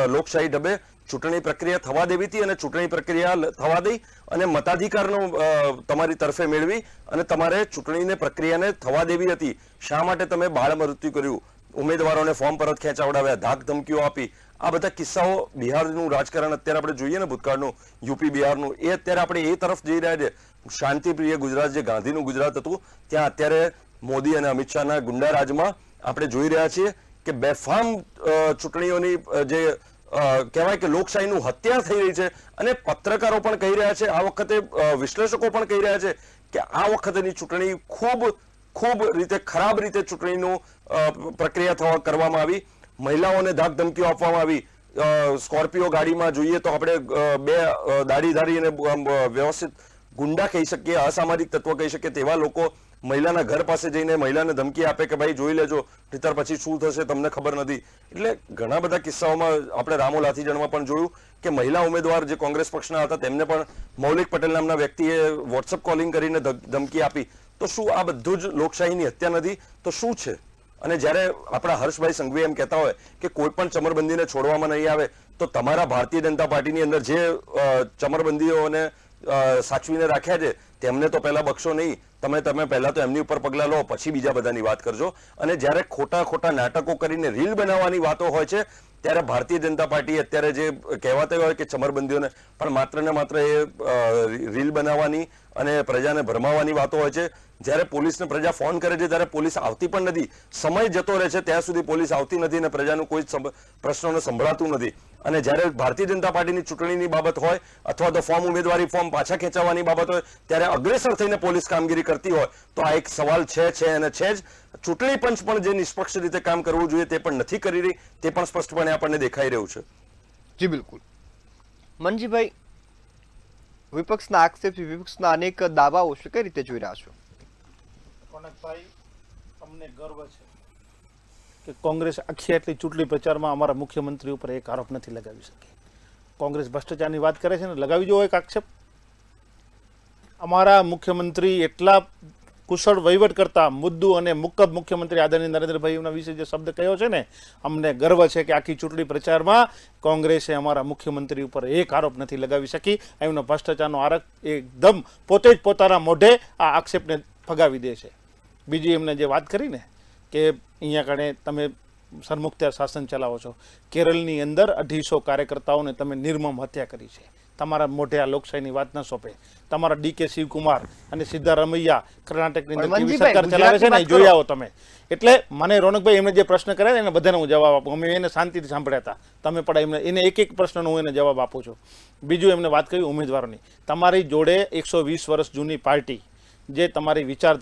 લોકશાહી ઢબે ચૂંટણી પ્રક્રિયા થવા દેવી હતી અને ચૂંટણી પ્રક્રિયા થવા દઈ અને મતાધિકારનો તમારી તરફે મેળવી અને તમારે ચૂંટણીને પ્રક્રિયાને થવા દેવી હતી. શા માટે તમે બાળ મૃત્યુ કર્યું? ઉમેદવારોને ફોર્મ પરત ખેંચાવડાવ્યા, ધાક ધમકીઓ આપી, આ બધા કિસ્સાઓ બિહારનું રાજકારણ અત્યારે આપણે જોઈએ ને ભૂતકાળનું, યુપી બિહારનું, એ અત્યારે આપણે એ તરફ જઈ રહ્યા છે. શાંતિપ્રિય ગુજરાત, જે ગાંધીનું ગુજરાત હતું, ત્યાં અત્યારે મોદી અને અમિત શાહના ગુંડા રાજમાં આપણે જોઈ રહ્યા છીએ કે બેફામ ચૂંટણીઓની જે કહેવાય કે લોકશાહીનું હત્યા થઈ રહી છે. અને પત્રકારો પણ કહી રહ્યા છે, આ વખતે વિશ્લેષકો પણ કહી રહ્યા છે કે આ વખતેની ચૂંટણી ખૂબ રીતે ખરાબ રીતે ચૂંટણીનું પ્રક્રિયા કરવામાં આવી. મહિલાઓને ધાક ધમકીઓ આપવામાં આવી. સ્કોર્પિયો ગાડીમાં જોઈએ તો આપણે બે દાઢીધારી અને વ્યવસ્થિત ગુંડા કહી શકીએ, અસામાજિક તત્વ કહી શકીએ, તેવા લોકો મહિલાના ઘર પાસે જઈને મહિલાને ધમકી આપે કે ભાઈ જોઈ લેજો, નહીંતર પછી શું થશે તમને ખબર નથી. એટલે ઘણા બધા કિસ્સાઓમાં આપણે રામો લાઠીજણમાં પણ જોયું કે મહિલા ઉમેદવાર જે કોંગ્રેસ પક્ષના હતા તેમને પણ મૌલિક પટેલ નામના વ્યક્તિએ વોટ્સઅપ કોલિંગ કરીને ધમકી આપી. તો શું આ બધું જ લોકશાહીની હત્યા નથી? તો શું છે? અને જ્યારે આપણા હર્ષભાઈ સંઘવી એમ કહેતા હોય કે કોઈ પણ ચમરબંધીને છોડવામાં નહીં આવે, તો તમારા ભારતીય જનતા પાર્ટીની અંદર જે ચમરબંધીઓને સાચવીને રાખ્યા છે તેમને તો પહેલા બક્ષો નહીં. તમે પહેલા તો એમની ઉપર પગલા લો, પછી બીજા બધાની વાત કરજો. અને જ્યારે ખોટા નાટકો કરીને રીલ બનાવવાની વાતો હોય છે, ત્યારે ભારતીય જનતા પાર્ટી અત્યારે જે કહેવાતા હોય કે ચમરબંધીઓને, પણ માત્ર ને માત્ર એ રીલ બનાવવાની અને પ્રજાને ભરમાવવાની વાતો હોય છે. જ્યારે પોલીસને પ્રજા ફોન કરે છે ત્યારે પોલીસ આવતી પણ નથી. સમય જતો રહે છે ત્યાં સુધી પોલીસ આવતી નથી અને પ્રજાનું કોઈ પ્રશ્નોને સંભળાતું નથી. અને જ્યારે ભારતીય જનતા પાર્ટીની ચૂંટણીની બાબત હોય અથવા તો ઉમેદવારી ફોર્મ પાછા ખેંચાવવાની બાબત હોય, ત્યારે અગ્રેસર થઈને પોલીસ કામગીરી કરતી હોય, તો આ એક સવાલ છે અને છે જ. ચૂંટણી પંચ પણ જે નિષ્પક્ષ રીતે કામ કરવું જોઈએ તે પણ નથી કરી રહી, તે પણ સ્પષ્ટપણે આપણને દેખાઈ રહ્યું છે. જી બિલકુલ. મનજીભાઈ, વિપક્ષના આક્ષેપ, વિપક્ષના અનેક દાવાઓ છે, કઈ રીતે જોઈ રહ્યા છો? રોનકભાઈ, અમને ગર્વ છે કે કોંગ્રેસ આખી આટલી ચૂંટણી પ્રચારમાં અમારા મુખ્યમંત્રી ઉપર એક આરોપ નથી લગાવી શકી. કોંગ્રેસ ભ્રષ્ટાચારની વાત કરે છે ને, લગાવી જો એક આક્ષેપ. અમારા મુખ્યમંત્રી એટલા કુશળ વહીવટ કરતા, મુદ્દુ અને મુક્કબ મુખ્યમંત્રી આદરણીય નરેન્દ્રભાઈના વિશે જે શબ્દ કહ્યો છે ને, અમને ગર્વ છે કે આખી ચૂંટણી પ્રચારમાં કોંગ્રેસે અમારા મુખ્યમંત્રી ઉપર એક આરોપ નથી લગાવી શકી. એમનો ભ્રષ્ટાચારનો આરોપ એકદમ પોતે જ પોતાના મોઢે આ આક્ષેપને ફગાવી દે છે. બીજી એમને જે વાત કરી ને કે અહીંયા કણે તમે સરમુખત્યાર શાસન ચલાવો છો, કેરળની અંદર 250 કાર્યકર્તાઓને તમે નિર્મમ હત્યા કરી છે. તમારા મોઢે આ લોકશાહીની વાત ન સોંપે. તમારા ડીકે શિવકુમાર અને સિદ્ધારમૈયા કર્ણાટકની અંદર કેવી સરકાર ચલાવે છે ને, જોઈ આવો તમે. એટલે મને રોનકભાઈ એમને જે પ્રશ્ન કર્યા એને બધાને હું જવાબ આપું. અમે એને શાંતિથી સાંભળ્યા હતા. તમે પણ એને એક પ્રશ્નનો હું એને જવાબ આપું છું. બીજું એમને વાત કરી ઉમેદવારોની. તમારી જોડે 120 વર્ષ જૂની પાર્ટી, જે તમારી વિચાર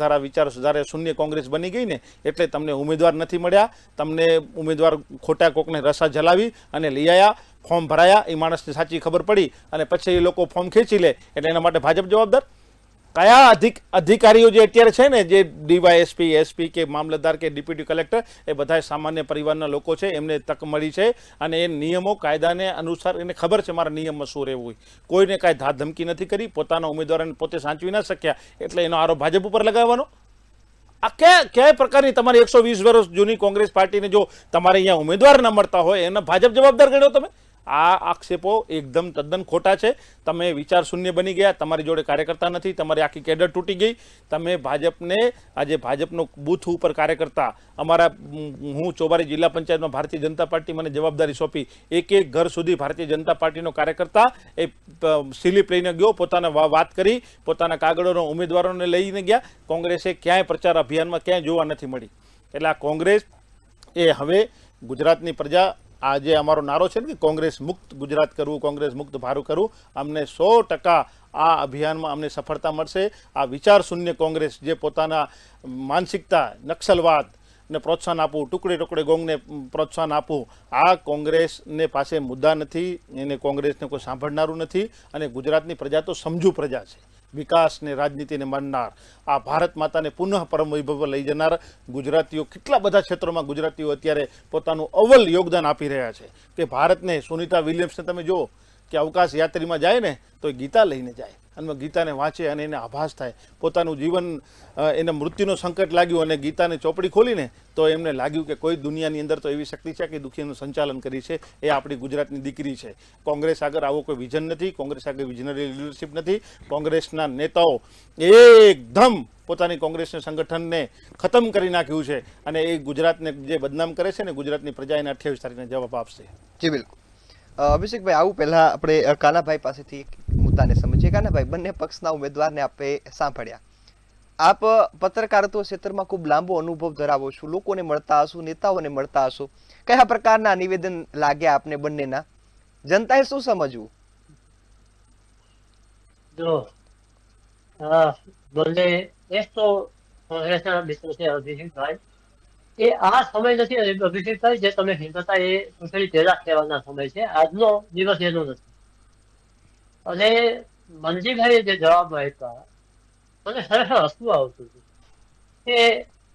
સુધારે શૂન્ય કોંગ્રેસ બની ગઈ ને, એટલે તમને ઉમેદવાર નથી મળ્યા. તમને ઉમેદવાર ખોટા કોકને રસા જલાવી અને લઈ આવ્યા, ફોર્મ ભરાયા, એ માણસને સાચી ખબર પડી અને પછી એ લોકો ફોર્મ ખેંચી લે, એટલે એના માટે ભાજપ જવાબદાર. કયા અધિકારીઓ જે અત્યારે છે ને, જે ડીવાયએસપી, એસપી કે મામલતદાર કે ડેપ્યુટી કલેક્ટર, એ બધા સામાન્ય પરિવારના લોકો છે, એમને તક મળી છે અને એ નિયમો કાયદાને અનુસાર એને ખબર છે મારા નિયમમાં શું રહેવું હોય. કોઈને કાંઈ ધાક ધમકી નથી કરી, પોતાના ઉમેદવારોને પોતે સાચવી ના શક્યા, એટલે એનો આરોપ ભાજપ ઉપર લગાવવાનો. આ કયા પ્રકારની તમારી 120 વર્ષ જૂની કોંગ્રેસ પાર્ટીને જો તમારે અહીંયા ઉમેદવાર ન મળતા હોય એના ભાજપ જવાબદાર ગણ્યો તમે? આ આક્ષેપો એકદમ તદ્દન ખોટા છે. તમે વિચાર શૂન્ય બની ગયા. તમારી જોડે કાર્યકર્તા નથી. તમારી આખી કેડર તૂટી ગઈ. તમે ભાજપને આજે ભાજપનો બૂથ ઉપર કાર્યકર્તા, અમારા હું ચોબારી જિલ્લા પંચાયતમાં ભારતીય જનતા પાર્ટી મને જવાબદારી સોંપી, એક ઘર સુધી ભારતીય જનતા પાર્ટીનો કાર્યકર્તા એ સ્લીપ લઈને ગયો, પોતાને વાત કરી, પોતાના કાગળોનો ઉમેદવારોને લઈને ગયા. કોંગ્રેસે ક્યાંય પ્રચાર અભિયાનમાં ક્યાંય જોવા નથી મળી. એટલે આ કોંગ્રેસ એ હવે ગુજરાતની પ્રજા, આ જે અમારો નારો છે ને કે કોંગ્રેસ મુક્ત ગુજરાત કરવું, કોંગ્રેસ મુક્ત ભારત કરવું, અમને 100% આ અભિયાનમાં અમને સફળતા મળશે. આ વિચાર શૂન્ય કોંગ્રેસ જે પોતાના માનસિકતા નક્સલવાદ ને પ્રોત્સાહન આપવું, ટુકડે ગોંગને પ્રોત્સાહન આપવું, આ કોંગ્રેસને પાસે મુદ્દા નથી. એને કોંગ્રેસને કોઈ સાંભળનારું નથી. અને ગુજરાતની પ્રજા તો સમજુ પ્રજા છે, વિકાસને રાજનીતિને માનનાર, આ ભારત માતાને પુનઃ પરમ વૈભવ લઈ જનાર ગુજરાતીઓ. કેટલા બધા ક્ષેત્રોમાં ગુજરાતીઓ અત્યારે પોતાનું અવ્વલ યોગદાન આપી રહ્યા છે. કે ભારતને, સુનિતા વિલિયમ્સને તમે જુઓ કે અવકાશ યાત્રીમાં જાય ને તો એ ગીતા લઈને જાય અને ગીતાને વાંચે અને એને આભાસ થાય. પોતાનું જીવન એને મૃત્યુનો સંકટ લાગ્યું અને ગીતાને ચોપડી ખોલીને તો એમને લાગ્યું કે કોઈ દુનિયાની અંદર તો એવી શક્તિ છે કે દુખીનું સંચાલન કરી છે. એ આપણી ગુજરાતની દીકરી છે. કોંગ્રેસ આગળ આવો કોઈ વિઝન નથી. કોંગ્રેસ આગળ વિઝનરી લીડરશિપ નથી. કોંગ્રેસના નેતાઓ એકદમ પોતાની કોંગ્રેસના સંગઠનને ખતમ કરી નાખ્યું છે અને એ ગુજરાતને જે બદનામ કરે છે ને ગુજરાતની પ્રજા એને 28 તારીખને જવાબ આપશે. જી બિલકુલ. અભિષેકભાઈ, આવું પહેલા આપણે કાનાભાઈ પાસેથી એક મુદ્દાને સમજીએ. કાનાભાઈ, બંને પક્ષના ઉમેદવારને આપણે સાંભળ્યા. આપ પત્રકારત્વ ક્ષેત્રમાં ખૂબ લાંબો અનુભવ ધરાવો છો, લોકોને મળતા હશો, નેતાઓને મળતા હશો. કયા પ્રકારના નિવેદન લાગ્યા આપને બંનેના? જનતાએ શું સમજવું? જો બંને એક તો કોંગ્રેસના મિત્રો છે અભિષેકભાઈ, એ આ સમય નથી અભિષેકભાઈ જે તમે કહેતા એ ચૂંટણી પહેલા કહેવાના સમય છે. આજનો દિવસ એનો નથી. અને મંજીભાઈએ જે જવાબ આપ્યા મને ખરેખર હસવું આવતું હતું કે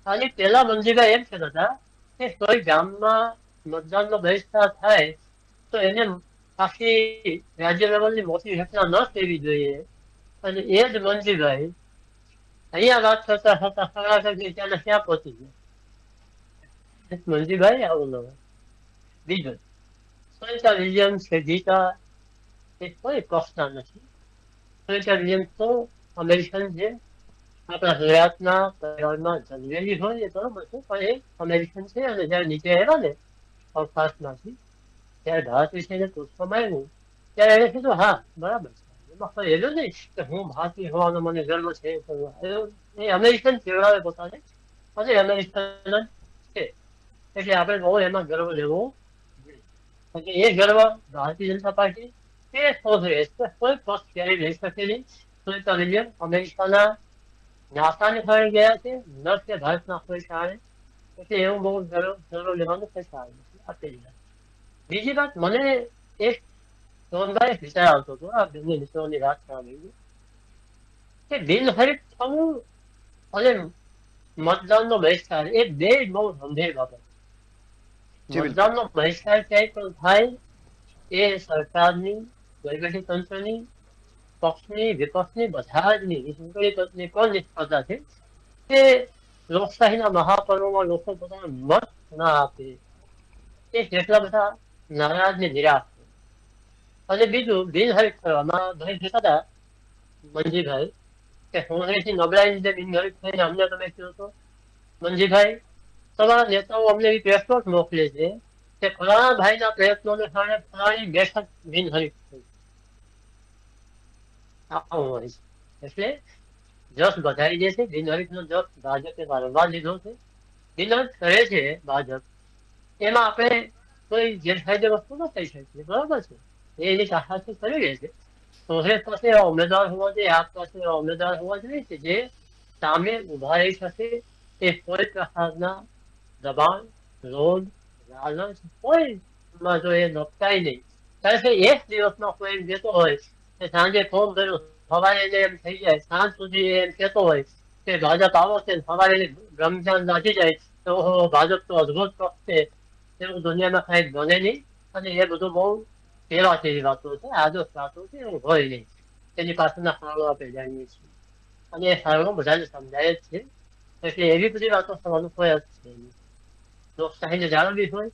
આની પહેલા મંજીભાઈ એમ કહેતા હતા કે કોઈ ગામમાં મતદાનનો બહિષ્કાર થાય તો એને આખી રાજ્ય લેવલની મોટી ઘટના ન થવી જોઈએ. અને એ જ મંજીભાઈ અહીંયા વાત કરતા કરતા ખરા ક્યાં પહોંચી ગયા. મંજીભાઈ આવું ન. બીજું, સુનિતા વિલિયમ્સ કે ગીતા એ કોઈ પક્ષના નથી. સુનિતા વિલિયમ્સ તો અમેરિકન છે, આપણા ગુજરાતના પરિવારમાં જન્મેલી હોય એ બરોબર છે, પણ એ અમેરિકન છે. અને જયારે નીચે આવ્યા ને અવકાશમાંથી ત્યારે ભારત વિશે પૂછવામાં આવ્યું ત્યારે એને કીધું હા બરાબર છે, એમાં કોઈ એવું નહીં કે હું ભારતીય હોવાનો મને ગર્વ છે. એ અમેરિકન કેવડાવે પોતાને અને અમેરિકન જ છે. એટલે આપણે બહુ એમાં ગર્વ લેવો જોઈએ. એ ગર્વ ભારતીય જનતા પાર્ટી કે કોંગ્રેસ કોઈ પક્ષ ક્યારેય લઈ શકે નહીં. સુનિતા વિલિયમ્સ અમેરિકાના નાસાને કારણે ગયા છે, ન કે ભારતના કોઈ કારણે. એટલે એવું બહુ ગર્વ લેવાનું કઈ કારણ નથી. આ પહેલી વાત. બીજી વાત, મને એક સોનભાઈ વિચાર આવતો હતો આ બંને મિત્રોની વાત સાંભળી કે બિનહરીફ થવું અને મતદાનનો બહિષ્કાર એ બે બહુ ગંભીર બાબત. મતદાનનો બહિષ્કાર ક્યાંય પણ થાય એ સરકારની, વહીવટી તંત્રની, પક્ષની, વિપક્ષની બધા જ ની ચૂંટણી પંચની પણ નિષ્ફળતા છે કે લોકશાહીના મહાપર્વમાં લોકો પોતાનો મત ના આપે એ કેટલા બધા નારાજ ને નિરાશ છે. અને બીજું, બિનહરીફ થવામાં ભાઈ કહેતા હતા મંજીભાઈ કે કોંગ્રેસની નબળાઈ લીધે બિનહરીફ થઈને અમને તમે કહો છો. મંજીભાઈ, તમારા નેતાઓ અમને એવી પ્રયત્નો મોકલે છે કે ફલાણા ભાઈના પ્રયત્નોને કારણે ફલાણી બેઠક બિનહરીફ થઈ. આવું હોય છે. એટલે જસ બધાઈ દે છે. બિનહરીફનો જસ ભાજપે વારંવાર લીધો છે. બિનહરીફ કરે છે ભાજપ, એમાં આપણે કોઈ ગેરફાયદે વસ્તુ ન થઈ શકીએ, બરાબર છે. એની ચાહતી કરી રહે છે. કોંગ્રેસ પાસે એવા ઉમેદવાર હોવા જોઈએ, આપ પાસે એવા ઉમેદવાર હોવા જોઈએ કે જે સામે ઉભા રહી શકે. એ કોઈ પ્રકારના દબાણ, રોજ, લાલચ કોઈમાં જો એ નપટાય નહીં. કારણ કે એક દિવસમાં કોઈ એમ કહેતો હોય કે સાંજે ફોન કર્યો સવારે એમ થઈ જાય, સાંજ સુધી એમ કહેતો હોય કે ભાજપ આવો છે, સવારે રમજાન નાચી જાય તો ભાજપ તો અદભુત પક્ષ છે. એવું દુનિયામાં કઈ બને નહીં. અને એ બધું બહુ પેલા જેવી વાતો છે, આદર્શ વાતો છે, એવું હોય નહીં. એની પાછળના કારણો આપણે જાણીએ છીએ અને એ કારણો બધાને સમજાય જ છે. એટલે એવી બધી વાતો થવાનું કોઈ અર્થ છે નહીં. લોકશાહીને જાળવવી હોય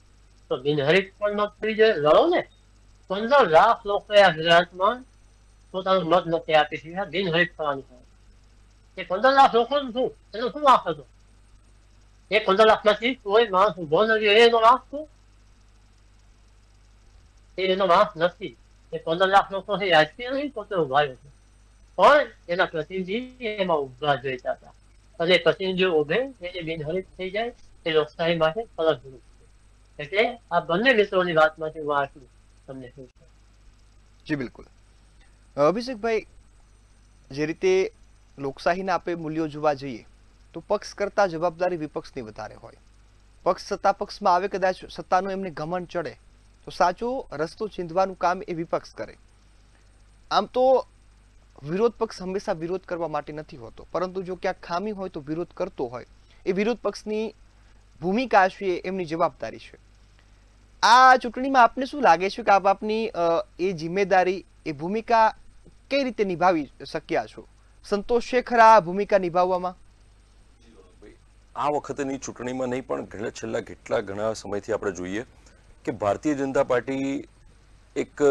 તો બિનહરીફ પણ મત થવી જોઈએ. લડો ને. 15 લાખ લોકો આ ગુજરાતમાં પોતાનું મત નથી આપી શક્યા બિનહરીફ થવાની. એ 15 લાખ લોકોનું શું, એનો શું વાંક હતો? એ 15 લાખમાંથી કોઈ માણસ ઉભો નથી, એનો વાંક શું? એનો વાંક નથી. એ 15 લાખ લોકો છે રાજકીય નહીં પોતે ઉભા છે, પણ એના પ્રતિનિધિ એમાં ઉભા જોઈતા હતા. અને પ્રતિનિધિઓ ઉભે એને બિનહરીફ થઈ જાય એ લોકશાહી માટે ફરજરૂપ છે. એટલે આ બંને મિત્રોની વાતમાંથી હું આટલું તમને કહું છું. જી બિલકુલ. અભિષેકભાઈ, જે રીતે લોકશાહીના આપણે મૂલ્યો જોવા જઈએ તો પક્ષ કરતા જવાબદારી વિપક્ષની વધારે હોય. પક્ષ સત્તા પક્ષમાં આવે, કદાચ સત્તાનું એમને ઘમંડ ચડે તો સાચો રસ્તો ચીંધવાનું કામ એ વિપક્ષ કરે. આમ તો વિરોધ પક્ષ હંમેશા વિરોધ કરવા માટે નથી હોતો, પરંતુ જો ક્યાંક ખામી હોય તો વિરોધ કરતો હોય. એ વિરોધ પક્ષની ભૂમિકા છે, એમની જવાબદારી છે. આ ચૂંટણીમાં આપને શું લાગે છે કે આપ આપની એ જિમ્મેદારી, એ ભૂમિકા કઈ રીતે નિભાવી શક્યા છો? સંતોષ છે ખરા આ ભૂમિકા નિભાવવામાં? આ વખતની ચૂંટણીમાં નહીં પણ છેલ્લા ઘણા સમયથી આપણે જોઈએ કે ભારતીય જનતા પાર્ટી એક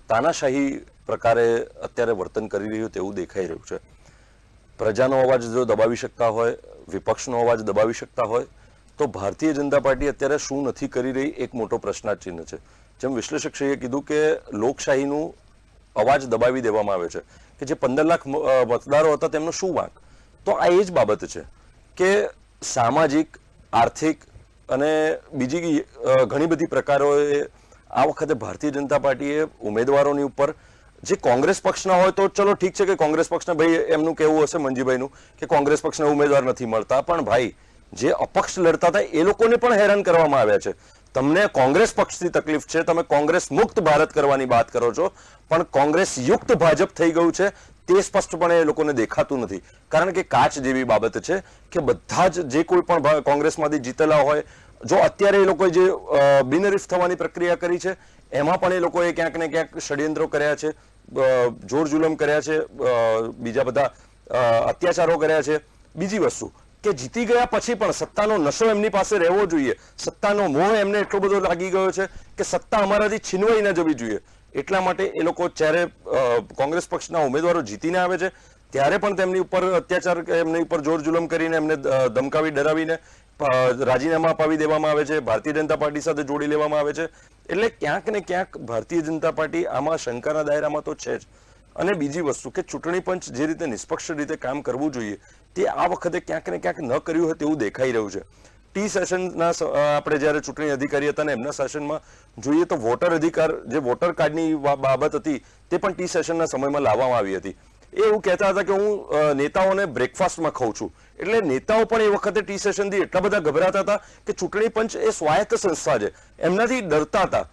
તાનાશાહી પ્રકારે અત્યારે વર્તન કરી રહ્યું તેવું દેખાઈ રહ્યું છે. પ્રજાનો અવાજ જો દબાવી શકતા હોય, વિપક્ષનો અવાજ દબાવી શકતા હોય, તો ભારતીય જનતા પાર્ટી અત્યારે શું નથી કરી રહી એક મોટો પ્રશ્નાર્થ છે. જેમ વિશ્લેષકશ્રીએ કીધું કે લોકશાહીનું અવાજ દબાવી દેવામાં આવે છે કે જે 15 લાખ મતદારો હતા તેમનો શું વાંક. તો આ એ જ બાબત છે કે સામાજિક, આર્થિક અને બીજી ઘણી બધી પ્રકારોએ આ વખતે ભારતીય જનતા પાર્ટીએ ઉમેદવારોની ઉપર જે કોંગ્રેસ પક્ષના હોય તો ચલો ઠીક છે કે કોંગ્રેસ પક્ષના ભાઈ એમનું કહેવું હશે મંજીભાઈનું કે કોંગ્રેસ પક્ષના ઉમેદવાર નથી મળતા, પણ ભાઈ જે અપક્ષ લડતા હતા એ લોકોને પણ હેરાન કરવામાં આવ્યા છે. તમને કોંગ્રેસ પક્ષથી તકલીફ છે, તમે કોંગ્રેસ મુક્ત ભારત કરવાની વાત કરો છો, પણ કોંગ્રેસ યુક્ત ભાજપ થઈ ગયું છે તે સ્પષ્ટપણે એ લોકોને દેખાતું નથી. કારણ કે કાચ જેવી બાબત છે કે બધા જ જે કોઈ પણ કોંગ્રેસમાંથી જીતેલા હોય, જો અત્યારે એ લોકોએ જે બિનહરીફ થવાની પ્રક્રિયા કરી છે એમાં પણ એ લોકોએ ક્યાંક ને ક્યાંક ષડયંત્રો કર્યા છે, જોર જુલમ કર્યા છે, બીજા બધા અત્યાચારો કર્યા છે. બીજી વસ્તુ કે જીતી ગયા પછી પણ સત્તાનો નશો એમની પાસે રહેવો જોઈએ, સત્તાનો મોહ એમને એટલો બધો લાગી ગયો છે કે સત્તા અમારાથી છીનવાઈ ન જવી જોઈએ. એટલા માટે એ લોકો જ્યારે કોંગ્રેસ પક્ષના ઉમેદવારો જીતીને આવે છે ત્યારે પણ તેમની ઉપર અત્યાચાર, એમની ઉપર જોર જુલમ કરીને એમને ધમકાવી ડરાવીને રાજીનામા અપાવી દેવામાં આવે છે, ભારતીય જનતા પાર્ટી સાથે જોડી લેવામાં આવે છે. એટલે ક્યાંક ને ક્યાંક ભારતીય જનતા પાર્ટી આમાં શંકાના દાયરામાં તો છે જ. અને બીજી વસ્તુ કે ચૂંટણી પંચ જે રીતે નિષ્પક્ષ રીતે કામ કરવું જોઈએ તે આ વખતે ક્યાંક ને ક્યાંક ન કર્યું હોય તેવું દેખાઈ રહ્યું છે. ટી સેશનના આપણે જ્યારે ચૂંટણી અધિકારી હતા ને એમના સેશનમાં જોઈએ તો વોટર અધિકાર, જે વોટર કાર્ડની બાબત હતી તે પણ ટી સેશનના સમયમાં લાવવામાં આવી હતી. એ એવું કહેતા હતા કે હું નેતાઓને બ્રેકફાસ્ટમાં ખાઉં છું. એટલે નેતાઓ પણ એ વખતે ટી સેશનથી એટલા બધા ગભરાતા હતા કે ચૂંટણી પંચ એ સ્વાયત્ત સંસ્થા છે, એમનાથી ડરતા હતા.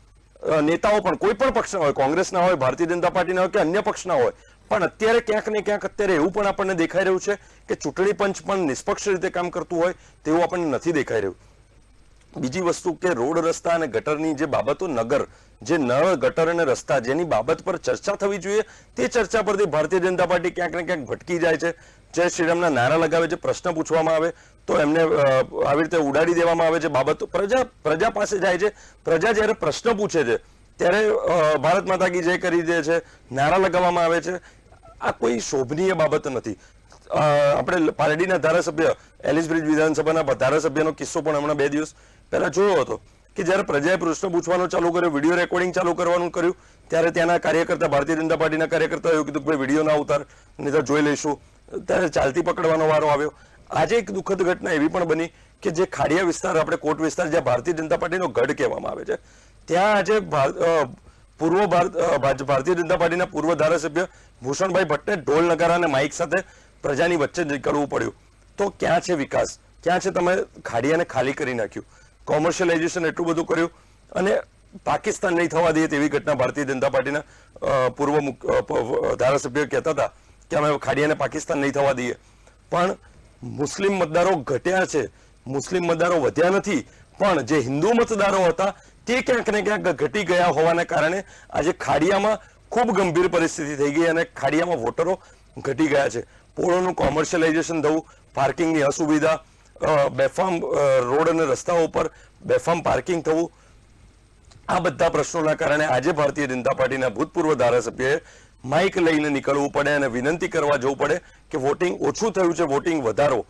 નેતાઓ પણ કોઈ પણ પક્ષના હોય, કોંગ્રેસના હોય, ભારતીય જનતા પાર્ટીના હોય કે અન્ય પક્ષના હોય, પણ અત્યારે ક્યાંક ને ક્યાંક અત્યારે એવું પણ આપણને દેખાઈ રહ્યું છે કે ચૂંટણી પંચ પણ નિષ્પક્ષ રીતે કામ કરતું હોય તેવું આપણને નથી દેખાઈ રહ્યું. બીજી વસ્તુ કે રોડ, રસ્તા અને ગટરની જે બાબતો, નગર, જે નળ, ગટર અને રસ્તા જેની બાબત પર ચર્ચા થવી જોઈએ તે ચર્ચા પરથી ભારતીય જનતા પાર્ટી ક્યાંક ને ક્યાંક ભટકી જાય છે. જય શ્રીરામના નારા લગાવે છે, પ્રશ્ન પૂછવામાં આવે તો એમને આવી રીતે ઉડાડી દેવામાં આવે છે બાબતો. પ્રજા પાસે જાય છે, પ્રજા જ્યારે પ્રશ્ન પૂછે છે ત્યારે ભારત માતા કી જય કરી દે છે, નારા લગાવવામાં આવે છે. આ કોઈ શોભનીય બાબત નથી. આપણે પારડીના ધારાસભ્ય, એલિસ બ્રિજ વિધાનસભાના ધારાસભ્યનો કિસ્સો પણ હમણાં 2 દિવસ પહેલા જોયો હતો કે જ્યારે પ્રજાએ પ્રશ્ન પૂછવાનો ચાલુ કર્યો, વિડીયો રેકોર્ડિંગ ચાલુ કરવાનું કર્યું, ત્યારે ત્યાંના કાર્યકર્તા, ભારતીય જનતા પાર્ટીના કાર્યકર્તા એવું કીધું કે ભાઈ વિડીયો ના ઉતાર, નહીં તો જોઈ લઈશું. ત્યારે ચાલતી પકડવાનો વારો આવ્યો. આજે એક દુઃખદ ઘટના એવી પણ બની કે જે ખાડિયા વિસ્તાર, આપણે કોટ વિસ્તાર, જ્યાં ભારતીય જનતા પાર્ટીનો ગઢ કહેવામાં આવે છે, ત્યાં આજે ભારતીય જનતા પાર્ટીના પૂર્વ ધારાસભ્ય ભૂષણભાઈ ભટ્ટને ઢોલ નગારા અને માઇક સાથે પ્રજાની વચ્ચે નીકળવું પડ્યું. તો ક્યાં છે વિકાસ? ક્યાં છે? તમે ખાડિયાને ખાલી કરી નાખ્યું, કોમર્શિયલાઇઝેશન એટલું બધું કર્યું અને પાકિસ્તાન નહીં થવા દઈએ તેવી ઘટના ભારતીય જનતા પાર્ટીના પૂર્વ ધારાસભ્ય કહેતા હતા કે અમે ખાડિયાને પાકિસ્તાન નહીં થવા દઈએ. પણ મુસ્લિમ મતદારો ઘટ્યા છે, મુસ્લિમ મતદારો વધ્યા નથી, પણ જે હિન્દુ મતદારો હતા તે ક્યાંક ને ક્યાંક ઘટી ગયા હોવાને કારણે આજે ખાડિયામાં ખૂબ ગંભીર પરિસ્થિતિ થઈ ગઈ અને ખાડિયામાં વોટરો ઘટી ગયા છે. પોળોનું કોમર્શિયલાઇઝેશન થવું, પાર્કિંગની અસુવિધા, બેફામ રોડ અને રસ્તાઓ ઉપર બેફામ પાર્કિંગ થવું, આ બધા પ્રશ્નોના કારણે આજે ભારતીય જનતા પાર્ટીના ભૂતપૂર્વ ધારાસભ્યએ માઇક લઈને નીકળવું પડે અને વિનંતી કરવા જવું પડે કે વોટિંગ ઓછું થયું છે, વોટિંગ વધારો.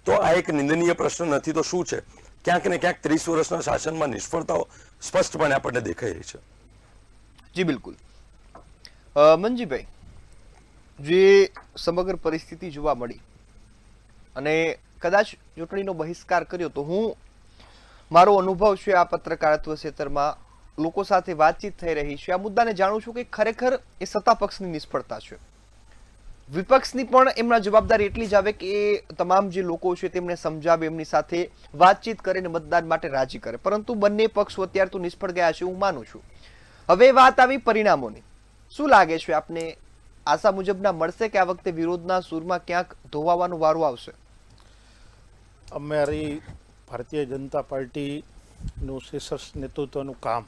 તો આ એક નિંદનીય પ્રશ્ન નથી તો શું છે? ક્યાંક ને ક્યાંક 30 વર્ષના શાસનમાં નિષ્ફળતાઓ સ્પષ્ટપણે આપણને દેખાઈ રહી છે. જી બિલકુલ. મંજીભાઈ, જે સમગ્ર પરિસ્થિતિ જોવા મળી અને કદાચ ચૂંટણીનો બહિષ્કાર કર્યો, તો મારો અનુભવ છે આ પત્રકારત્વ ક્ષેત્રમાં, લોકો સાથે વાતચીત થઈ રહી છે, આ મુદ્દાને જાણું છું કે ખરેખર એ સત્તા પક્ષની નિષ્ફળતા છે. વિપક્ષની પણ એમના જવાબદારી એટલી જ આવે કે એ તમામ જે લોકો છે તેમને સમજાવે, એમની સાથે વાતચીત કરીને મતદાન માટે રાજી કરે. પરંતુ બંને પક્ષો અત્યાર તો નિષ્ફળ ગયા છે, હું માનું છું. હવે વાત આવી પરિણામોની. શું લાગે છે આપને, આશા મુજબના મળશે કે આ વખતે વિરોધના સૂરમાં ક્યાંક ધોવાવાનો વારો આવશે? અમારી ભારતીય જનતા પાર્ટીનું શીર્ષ નેતૃત્વનું કામ,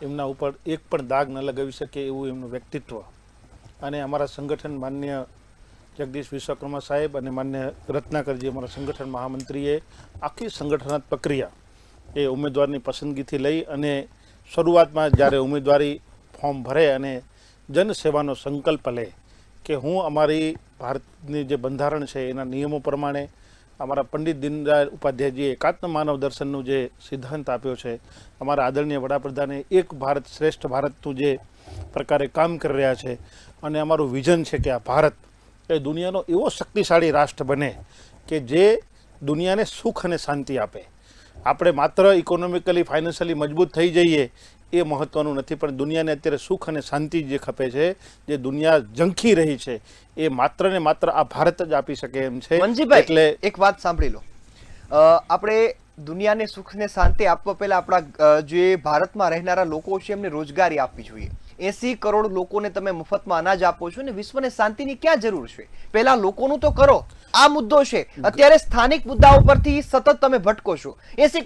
એમના ઉપર એક પણ દાગ ન લગાવી શકે એવું એમનું વ્યક્તિત્વ, અને અમારા સંગઠન માન્ય જગદીશ વિશ્વકર્મા સાહેબ અને માન્ય રત્નાકરજી, અમારા સંગઠન મહામંત્રીએ આખી સંગઠનાત્મક પ્રક્રિયા એ ઉમેદવારની પસંદગીથી લઈ અને શરૂઆતમાં જ્યારે ઉમેદવારી ફોર્મ ભરે અને જનસેવાનો સંકલ્પ લે કે હું અમારી ભારતની જે બંધારણ છે એના નિયમો પ્રમાણે અમારા પંડિત દીનદયાળ ઉપાધ્યાયજીએ એકાત્મ માનવ દર્શનનું જે સિદ્ધાંત આપ્યો છે, અમારા આદરણીય વડાપ્રધાને એક ભારત શ્રેષ્ઠ ભારતનું જે પ્રકારે કામ કરી રહ્યા છે, અને અમારું વિઝન છે કે આ ભારત એ દુનિયાનો એવો શક્તિશાળી રાષ્ટ્ર બને કે જે દુનિયાને સુખ અને શાંતિ આપે. આપણે માત્ર ઇકોનોમિકલી ફાઇનાન્શિયલી મજબૂત થઈ જઈએ એ મહત્વનું નથી, પણ દુનિયાને અત્યારે સુખ અને શાંતિ જે ખપે છે, જે દુનિયા ઝંખી રહી છે, એ માત્ર ને માત્ર આ ભારત જ આપી શકે એમ છે. મંજીભાઈ, એટલે એક વાત સાંભળી લો. આપણે દુનિયાને સુખ ને શાંતિ આપવા પહેલા આપણા જે ભારતમાં રહેનારા લોકો છે એમને રોજગારી આપવી જોઈએ. 80 કરોડ લોકોને તમે મફતમાં અનાજ આપો છો ને વિશ્વને શાંતિની ક્યાં જરૂર છે? પહેલા લોકોનું તો કરો. આ મુદ્દો છે. અત્યારે સ્થાનિક મુદ્દાઓ પરથી સતત તમે ભટકો છો. 80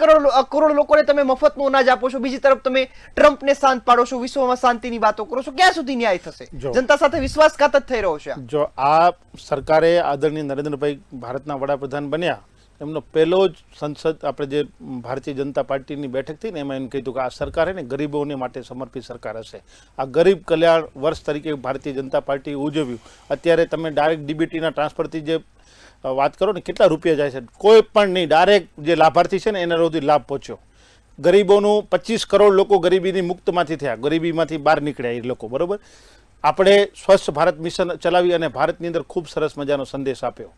કરોડ લોકોને તમે મફતનું અનાજ આપો છો, બીજી તરફ તમે ટ્રમ્પને શાંત પાડો છો, વિશ્વમાં શાંતિની વાતો કરો છો. ક્યાં સુધી ન્યાય થશે? જનતા સાથે વિશ્વાસઘાત જ થઈ રહ્યો છે. જો આ સરકારે આદરણીય નરેન્દ્રભાઈ ભારતના વડાપ્રધાન બન્યા, એમનો પહેલો જ સંસદ આપણે જે ભારતીય જનતા પાર્ટીની બેઠક થઈ ને એમાં એમ કીધું કે આ સરકાર છે ને ગરીબોને માટે સમર્પિત સરકાર હશે. આ ગરીબ કલ્યાણ વર્ષ તરીકે ભારતીય જનતા પાર્ટી ઉજવ્યું. અત્યારે તમે ડાયરેક્ટ ડીબીટીના ટ્રાન્સફરથી જે વાત કરો ને, કેટલા રૂપિયા જાય છે? કોઈ પણ નહીં, ડાયરેક્ટ જે લાભાર્થી છે ને એને સુધી લાભ પહોંચ્યો. ગરીબોનું 25 કરોડ લોકો ગરીબીની મુક્તમાંથી થયા, ગરીબીમાંથી બહાર નીકળ્યા એ લોકો, બરોબર. આપણે સ્વચ્છ ભારત મિશન ચલાવી અને ભારતની અંદર ખૂબ સરસ મજાનો સંદેશ આપ્યો.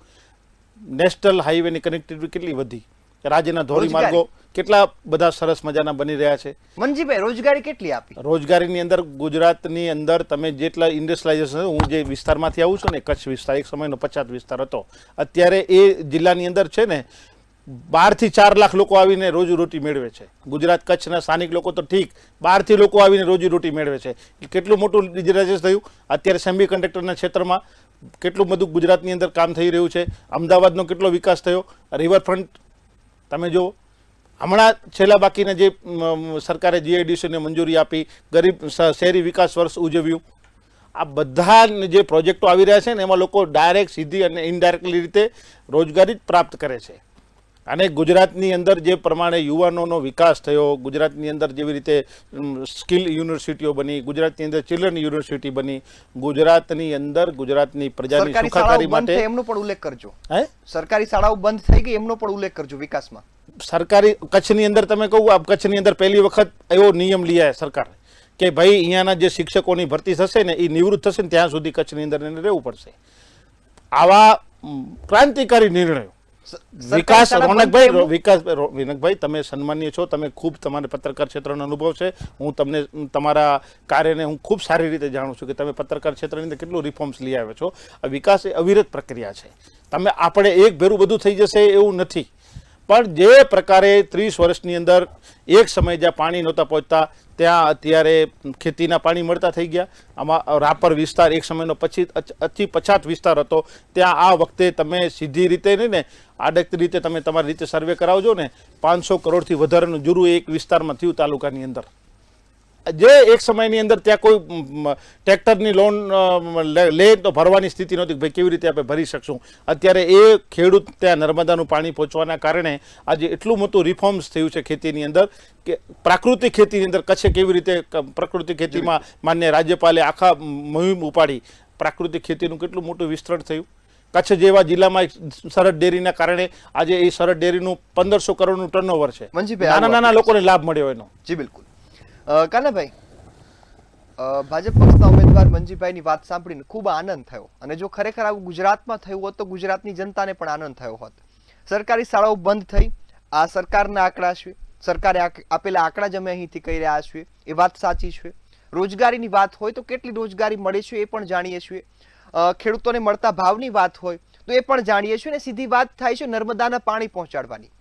નેશનલ હાઈવેની કનેક્ટિવિટી કેટલી વધી, રાજ્યના ધોરીમાર્ગો કેટલા બધા સરસ મજાના બની રહ્યા છે. મંજીભાઈ, રોજગારી કેટલી આપી? રોજગારીની અંદર ગુજરાતની અંદર તમે જેટલા ઇન્ડસ્ટ્રીલાઇઝેશન, હું જે વિસ્તારમાંથી આવું છું ને, કચ્છ વિસ્તાર, એક સમયનો 50 વિસ્તાર હતો, અત્યારે એ જિલ્લાની અંદર છે ને 12 થી 4 લાખ લોકો આવીને રોજીરોટી મેળવે છે. ગુજરાત કચ્છના સ્થાનિક લોકો તો ઠીક, 12 થી લોકો આવીને રોજીરોટી મેળવે છે. કેટલું મોટું ડિજિટાઇઝેશન થયું. અત્યારે સેમી કન્ડક્ટરના ક્ષેત્રમાં કેટલું બધું ગુજરાતની અંદર કામ થઈ રહ્યું છે. અમદાવાદનો કેટલો વિકાસ થયો. રિવરફ્રન્ટ તમે જુઓ. હમણાં છેલ્લા બાકીના જે સરકારે જીઆઈડીસીને મંજૂરી આપી, ગરીબ શહેરી વિકાસ વર્ષ ઉજવ્યું. આ બધા જે પ્રોજેક્ટો આવી રહ્યા છે ને એમાં લોકો ડાયરેક્ટ, સીધી અને ઇનડાયરેક્ટલી રીતે રોજગારી જ પ્રાપ્ત કરે છે. અને ગુજરાતની અંદર જે પ્રમાણે યુવાનોનો વિકાસ થયો, ગુજરાતની અંદર જેવી રીતે સ્કિલ યુનિવર્સિટીઓ બની, ગુજરાતની અંદર ચિલ્ડ્રન યુનિવર્સિટી બની, ગુજરાતની અંદર ગુજરાતની પ્રજાની સુખાકારી માટે એમનો પણ ઉલ્લેખ કરજો. સરકારી શાળાઓ બંધ થઈ ગઈ એમનો પણ ઉલ્લેખ કરજો વિકાસમાં. સરકારી કચ્છની અંદર તમે કહું, આ કચ્છની અંદર પહેલી વખત એવો નિયમ લઈ સરકાર કે ભાઈ અહીંયાના જે શિક્ષકોની ભરતી થશે ને એ નિવૃત્ત થશે ને ત્યાં સુધી કચ્છની અંદર એને રહેવું પડશે. આવા ક્રાંતિકારી નિર્ણયો વિકાસ, રોનકભાઈ, વિકાસ વિનકભાઈ, તમે સન્માનીય છો, તમે ખૂબ તમારે પત્રકાર ક્ષેત્રનો અનુભવ છે. હું તમને તમારા કાર્યને હું ખૂબ સારી રીતે જાણું છું કે તમે પત્રકાર ક્ષેત્રની અંદર કેટલું રિફોર્મ્સ લઈ આવ્યા છો. આ વિકાસ એ અવિરત પ્રક્રિયા છે. તમે આપણે એક ભેરું બધું થઈ જશે એવું નથી, પણ જે પ્રકારે 30 વર્ષની અંદર એક સમય જ્યાં પાણી નહોતા પહોંચતા ત્યાં અત્યારે ખેતીના પાણી મળતા થઈ ગયા. આમાં રાપર વિસ્તાર એક સમયનો 50 વિસ્તાર હતો, ત્યાં આ વખતે તમે સીધી રીતે નહીં ને આડકતી રીતે તમે તમારી રીતે સર્વે કરાવજો ને, 500 કરોડથી વધારાનું જુરું એક વિસ્તારમાં થયું તાલુકાની અંદર. જે એક સમયની અંદર ત્યાં કોઈ ટ્રેક્ટરની લોન લે તો ભરવાની સ્થિતિ નહોતી, ભાઈ કેવી રીતે આપણે ભરી શકશું. અત્યારે એ ખેડૂત ત્યાં નર્મદાનું પાણી પહોંચવાના કારણે આજે એટલું મોટું રિફોર્મ્સ થયું છે ખેતીની અંદર કે પ્રાકૃતિક ખેતીની અંદર કચ્છે કેવી રીતે પ્રાકૃતિક ખેતીમાં માન્ય રાજ્યપાલે આખા મુહિમ ઉપાડી, પ્રાકૃતિક ખેતીનું કેટલું મોટું વિસ્તરણ થયું. કચ્છ જેવા જિલ્લામાં સરહદ ડેરીના કારણે આજે એ સરહદ ડેરીનું 1500 કરોડનું ટર્નઓવર છે. નાના નાના લોકોને લાભ મળ્યો એનો. જી બિલકુલ. કાનાભાઈ, ભાજપ પક્ષના ઉમેદવાર મંજીભાઈની વાત સાંભળીને ખૂબ આનંદ થયો, અને જો ખરેખર આવું ગુજરાતમાં થયું હોત તો ગુજરાતની જનતાને પણ આનંદ થયો હોત. સરકારી શાળાઓ બંધ થઈ, આ સરકારના આંકડા છે, સરકારે આપેલા આંકડા જ અમે અહીંથી કહી રહ્યા છીએ, એ વાત સાચી છે. રોજગારીની વાત હોય તો કેટલી રોજગારી મળે છે એ પણ જાણીએ છીએ. ખેડૂતોને મળતા ભાવની વાત હોય તો એ પણ જાણીએ છીએ. ને સીધી વાત થાય છે નર્મદાના પાણી પહોંચાડવાની.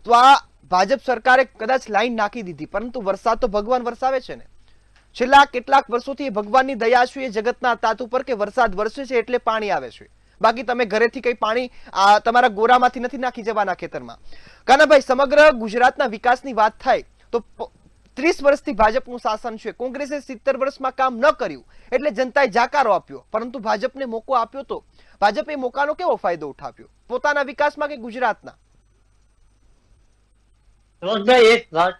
તો આ ભાજપ સરકારે કદાચ લાઈન નાખી દીધી, પરંતુ વરસાદ તો ભગવાન વરસાવે છે ને. છેલ્લા કેટલાક વર્ષોથી એ ભગવાનની દયા છે એ જગતના તાત ઉપર કે વરસાદ વરસે છે એટલે પાણી આવે છે. બાકી તમે ઘરેથી કઈ પાણી તમારા ગોરામાંથી નથી નાખી જવાના ખેતરમાં. કાનાભાઈ, સમગ્ર ગુજરાતના વિકાસની વાત થાય તો 30 વર્ષથી ભાજપનું શાસન છે. કોંગ્રેસે 70 વર્ષમાં કામ ન કર્યું એટલે જનતાએ જાકારો આપ્યો, પરંતુ ભાજપને મોકો આપ્યો તો ભાજપે મોકાનો કેવો ફાયદો ઉઠાવ્યો, પોતાના વિકાસમાં કે ગુજરાતના? રોજભાઈ, એક વાત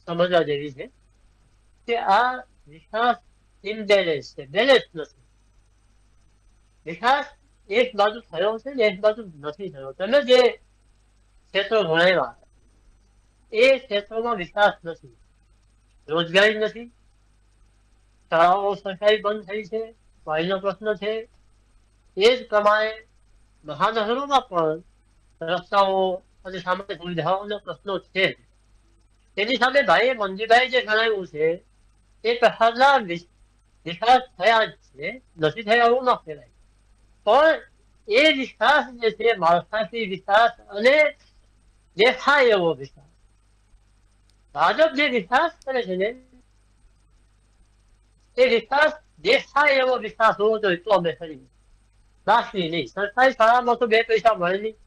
સમજવા જેવી છે કે આ વિકાસ ઇમ્બેલેન્સ છે, બેલેન્સ નથી. વિકાસ એક બાજુ થયો છે ને એક બાજુ નથી થયો. તમે જે ક્ષેત્રો ભણાવ્યા એ ક્ષેત્રોમાં વિકાસ નથી, રોજગારી નથી, શાળાઓ સરકારી બંધ થઈ છે, પાણીનો પ્રશ્ન છે. એ જ પ્રમાણે મહાનગરોમાં પણ રસ્તાઓ અને સામાન્ય સુવિધાઓના પ્રશ્નો છે. તેની સામે ભાઈએ મંજીભાઈ જે જણાવ્યું છે એ પ્રકારના વિકાસ થયા જ છે, નથી થયા એવું ન કહેવાય. પણ એ વિકાસ જે છે માળખાકીય વિકાસ અને દેખાય એવો વિકાસ. ભાજપ જે વિકાસ કરે છે ને એ વિકાસ દેખાય એવો વિકાસ હોવો જોઈએ તો અમે કરીએ, બાકી નહીં. સરકારી શાળામાં તો 2 પૈસા મળે નહીં.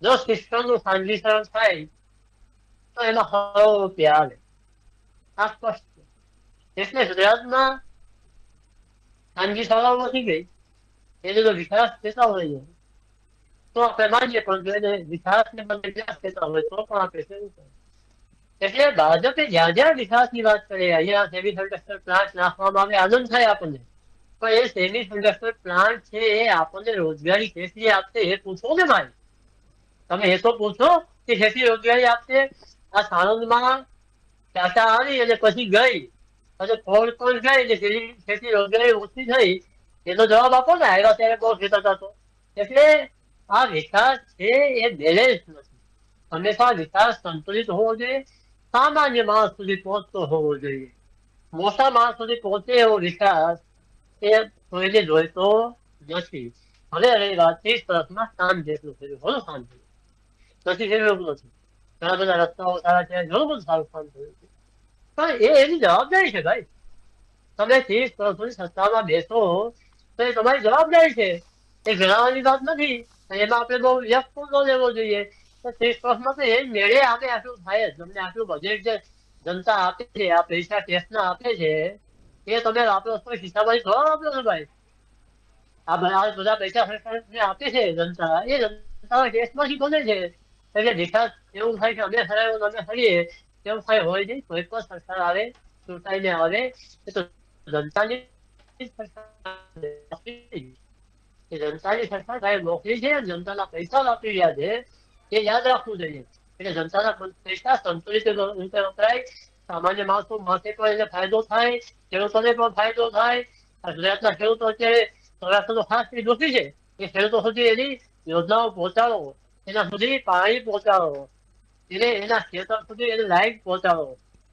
જો શિક્ષણનું ખાનગીકરણ થાય તો એમાં કરોડો રૂપિયા આવે, આ સ્પષ્ટ છે. એટલે ગુજરાતમાં ખાનગી શાળાઓ નથી ગઈ, એને જો વિકાસ કહેતા હોય તો આપણે માનીએ, પણ જો એને વિકાસને બદલે વિકાસ કહેતા હોય તો પણ આપણે કહેવું પડે. એટલે ભાજપે જ્યાં જ્યાં વિકાસની વાત કરી, અહીંયા સેમી કંડક્ટર પ્લાન્ટ નાખવામાં આવે, આનંદ થાય આપણને. પણ એ સેમી કંડક્ટર પ્લાન્ટ છે એ આપણને રોજગારી કેટલી આપશે એ પૂછો ને ભાઈ. તમે એ તો પૂછો કે કેટલી રોજગારી આપશે. આ સાણંદમાં ટાટા આવી અને પછી ગઈ અને ફોર્ડ પણ ગઈ એટલે કેટલી રોજગારી ઓછી થઈ એનો જવાબ આપો ને. આવ્યા ત્યારે બહુ કહેતા હતા તો. એટલે આ વિકાસ છે એ બેલેન્સ નથી. હંમેશા વિકાસ સંતુલિત હોવો જોઈએ, સામાન્ય માણસ સુધી પહોંચતો હોવો જોઈએ. મોટા માણસ સુધી પહોંચે એવો વિકાસ એ કોઈને જોઈતો નથી. હવે રહી વાત 30 વર્ષમાં કામ જેટલું થયું, ઘણું કામ થયું નથી, થયું એવું નથી. ઘણા બધા રસ્તાઓ સારા છે, ઘણું બધું સારું કામ થયું છે. પણ એની જવાબદારી છે ભાઈ. તમે 30 વર્ષ સુધી સત્તામાં બેસો તો એ તમારી જવાબદારી છે, એ ગણાવવાની વાત નથી. એમાં આપણે બહુ વ્યક્ત ન લેવો જોઈએ. 30 વર્ષમાં તો એ મેળે આપણે આટલું થાય જ. તમને આટલું બજેટ જે જનતા આપે છે, આ પૈસા ટેક્સના આપે છે, એ તમે વાપરો છો ખિસ્સામાંથી થોડા વાપરો છો ભાઈ. આ બધા પૈસા સરકારને આપે છે જનતા, એ જનતા ટેક્સમાંથી બને છે. એટલે વિકાસ એવું થાય કે અમે હરાવ્યો અમે હરીએ એવું થાય હોય નહીં. કોઈ પણ સરકાર આવે, ચૂંટાઈને આવે એ તો જનતાની જનતાની સરકાર સાહેબ મોકલી છે, જનતાના પૈસા વાપરી રહ્યા છે, એ યાદ રાખવું જોઈએ. એટલે જનતાના પૈસા સંતુલિત રીતે વપરાય, સામાન્ય માણસો માટે પણ એને ફાયદો થાય, ખેડૂતોને પણ ફાયદો થાય. ગુજરાતના ખેડૂતો અત્યારે સૌરાષ્ટ્રનો ખાસ દુઃખી છે. એ ખેડૂતો સુધી એની યોજનાઓ પહોંચાડો, એના સુધી પાણી પહોંચાડો, એને એના ખેતર સુધી એને લાઈટ પહોંચાડો.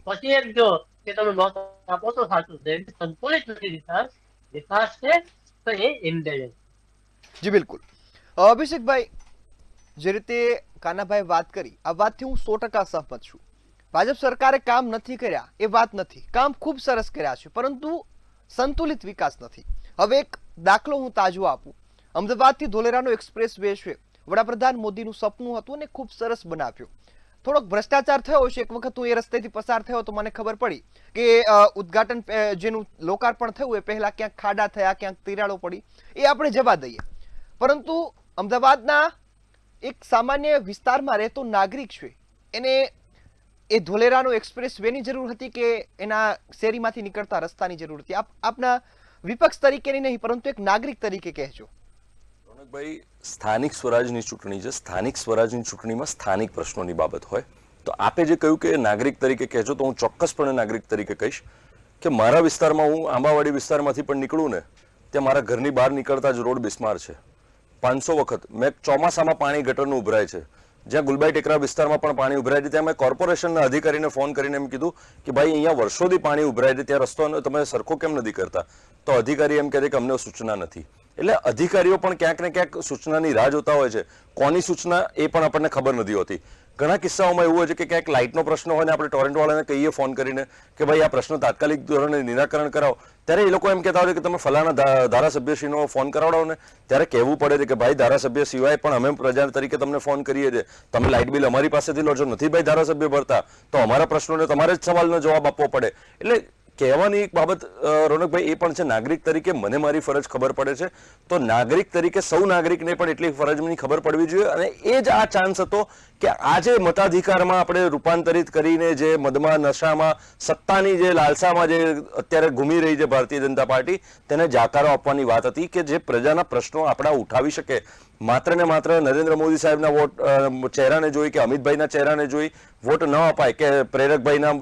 પછી એમ કહો કે તમે મત આપો તો સાચું છે. સંતુલિત નથી વિકાસ. વિકાસ છે તો એ ઇમ્બેલેન્સ. જી બિલકુલ. અભિષેકભાઈ, જે રીતે કાનાભાઈ વાત કરી, આ વાતથી હું 100% સહમત છું. ભાજપ સરકારે કામ નથી કર્યા એ વાત નથી, કામ ખૂબ સરસ કર્યા છે, પરંતુ સંતુલિત વિકાસ નથી. હવે એક દાખલો હું તાજો આપું. અમદાવાદથી ધોલેરાનો એક્સપ્રેસ વે છે, વડાપ્રધાન મોદીનું સપનું હતું અને ખૂબ સરસ બનાવ્યો. થોડોક ભ્રષ્ટાચાર થયો છે. એક વખત હું એ રસ્તેથી પસાર થયો તો મને ખબર પડી કે ઉદ્ઘાટન જેનું લોકાર્પણ થયું એ પહેલા ક્યાંક ખાડા થયા, ક્યાંક તિરાડો પડી, એ આપણે જવા દઈએ. પરંતુ અમદાવાદના એક સામાન્ય વિસ્તારમાં રહેતો નાગરિક છે, એને એ ધોલેરાનો એક્સપ્રેસ વેની જરૂર હતી કે એના શેરીમાંથી નીકળતા રસ્તાની જરૂર હતી? આપના વિપક્ષ તરીકેની નહીં, પરંતુ એક નાગરિક તરીકે કહેજો. રોનકભાઈ, સ્થાનિક સ્વરાજની ચૂંટણી છે. સ્થાનિક સ્વરાજની ચૂંટણીમાં સ્થાનિક પ્રશ્નોની બાબત હોય તો આપે જે કહ્યું કે નાગરિક તરીકે કહેજો, તો હું ચોક્કસપણે નાગરિક તરીકે કહીશ કે મારા વિસ્તારમાં, હું આંબાવાડી વિસ્તારમાંથી પણ નીકળું ને, ત્યાં મારા ઘરની બહાર નીકળતા જ રોડ બિસ્માર છે. 500 વખત મેં ચોમાસામાં પાણી ગટરનું ઉભરાય છે. જ્યાં ગુલબાઈ ટેકરા વિસ્તારમાં પણ પાણી ઉભરાય છે, ત્યાં મેં કોર્પોરેશનના અધિકારીને ફોન કરીને એમ કીધું કે ભાઈ અહીંયા વર્ષોથી પાણી ઉભરાય છે, ત્યાં રસ્તો તમે સરખો કેમ નથી કરતા? તો અધિકારી એમ કહે છે કે અમને સૂચના નથી. એટલે અધિકારીઓ પણ ક્યાંક ને ક્યાંક સૂચનાની રાહ જોતા હોય છે. કોની સૂચના એ પણ આપણને ખબર નથી હોતી. ઘણા કિસ્સાઓમાં એવું હોય છે કે ક્યાંક લાઇટનો પ્રશ્ન હોય ને આપણે ટોરેન્ટવાળાને કહીએ ફોન કરીને કે ભાઈ આ પ્રશ્ન તાત્કાલિક ધોરણે નિરાકરણ કરાવો, ત્યારે એ લોકો એમ કહેતા હોય કે તમે ફલાણા ધારાસભ્યશ્રીનો ફોન કરાવડાવો ને. ત્યારે કહેવું પડે છે કે ભાઈ ધારાસભ્ય સિવાય પણ અમે પ્રજા તરીકે તમને ફોન કરીએ છીએ, તમે લાઇટ બિલ અમારી પાસેથી લો છો, નથી ભાઈ ધારાસભ્ય ભરતા, તો અમારા પ્રશ્નોને તમારે જ સવાલનો જવાબ આપવો પડે. એટલે કહેવાની એક બાબત રોનકભાઈ એ પણ છે, નાગરિક તરીકે મને મારી ફરજ ખબર પડે છે, તો નાગરિક તરીકે સૌ નાગરિકને પણ એટલી ફરજની ખબર પડવી જોઈએ. અને એ જ આ ચાન્સ હતો કે આજે મતાધિકારમાં આપણે રૂપાંતરિત કરીને જે મદમાં, નશામાં, સત્તાની જે લાલસામાં જે અત્યારે ઘૂમી રહી છે ભારતીય જનતા પાર્ટી, તેને જાકારો આપવાની વાત હતી કે જે પ્રજાના પ્રશ્નો આપણા ઉઠાવી શકે. માત્ર ને માત્ર નરેન્દ્ર મોદી સાહેબના ચહેરાને જોઈ કે અમિતભાઈના ચહેરાને જોઈ વોટ ન અપાય, કે પ્રેરકભાઈના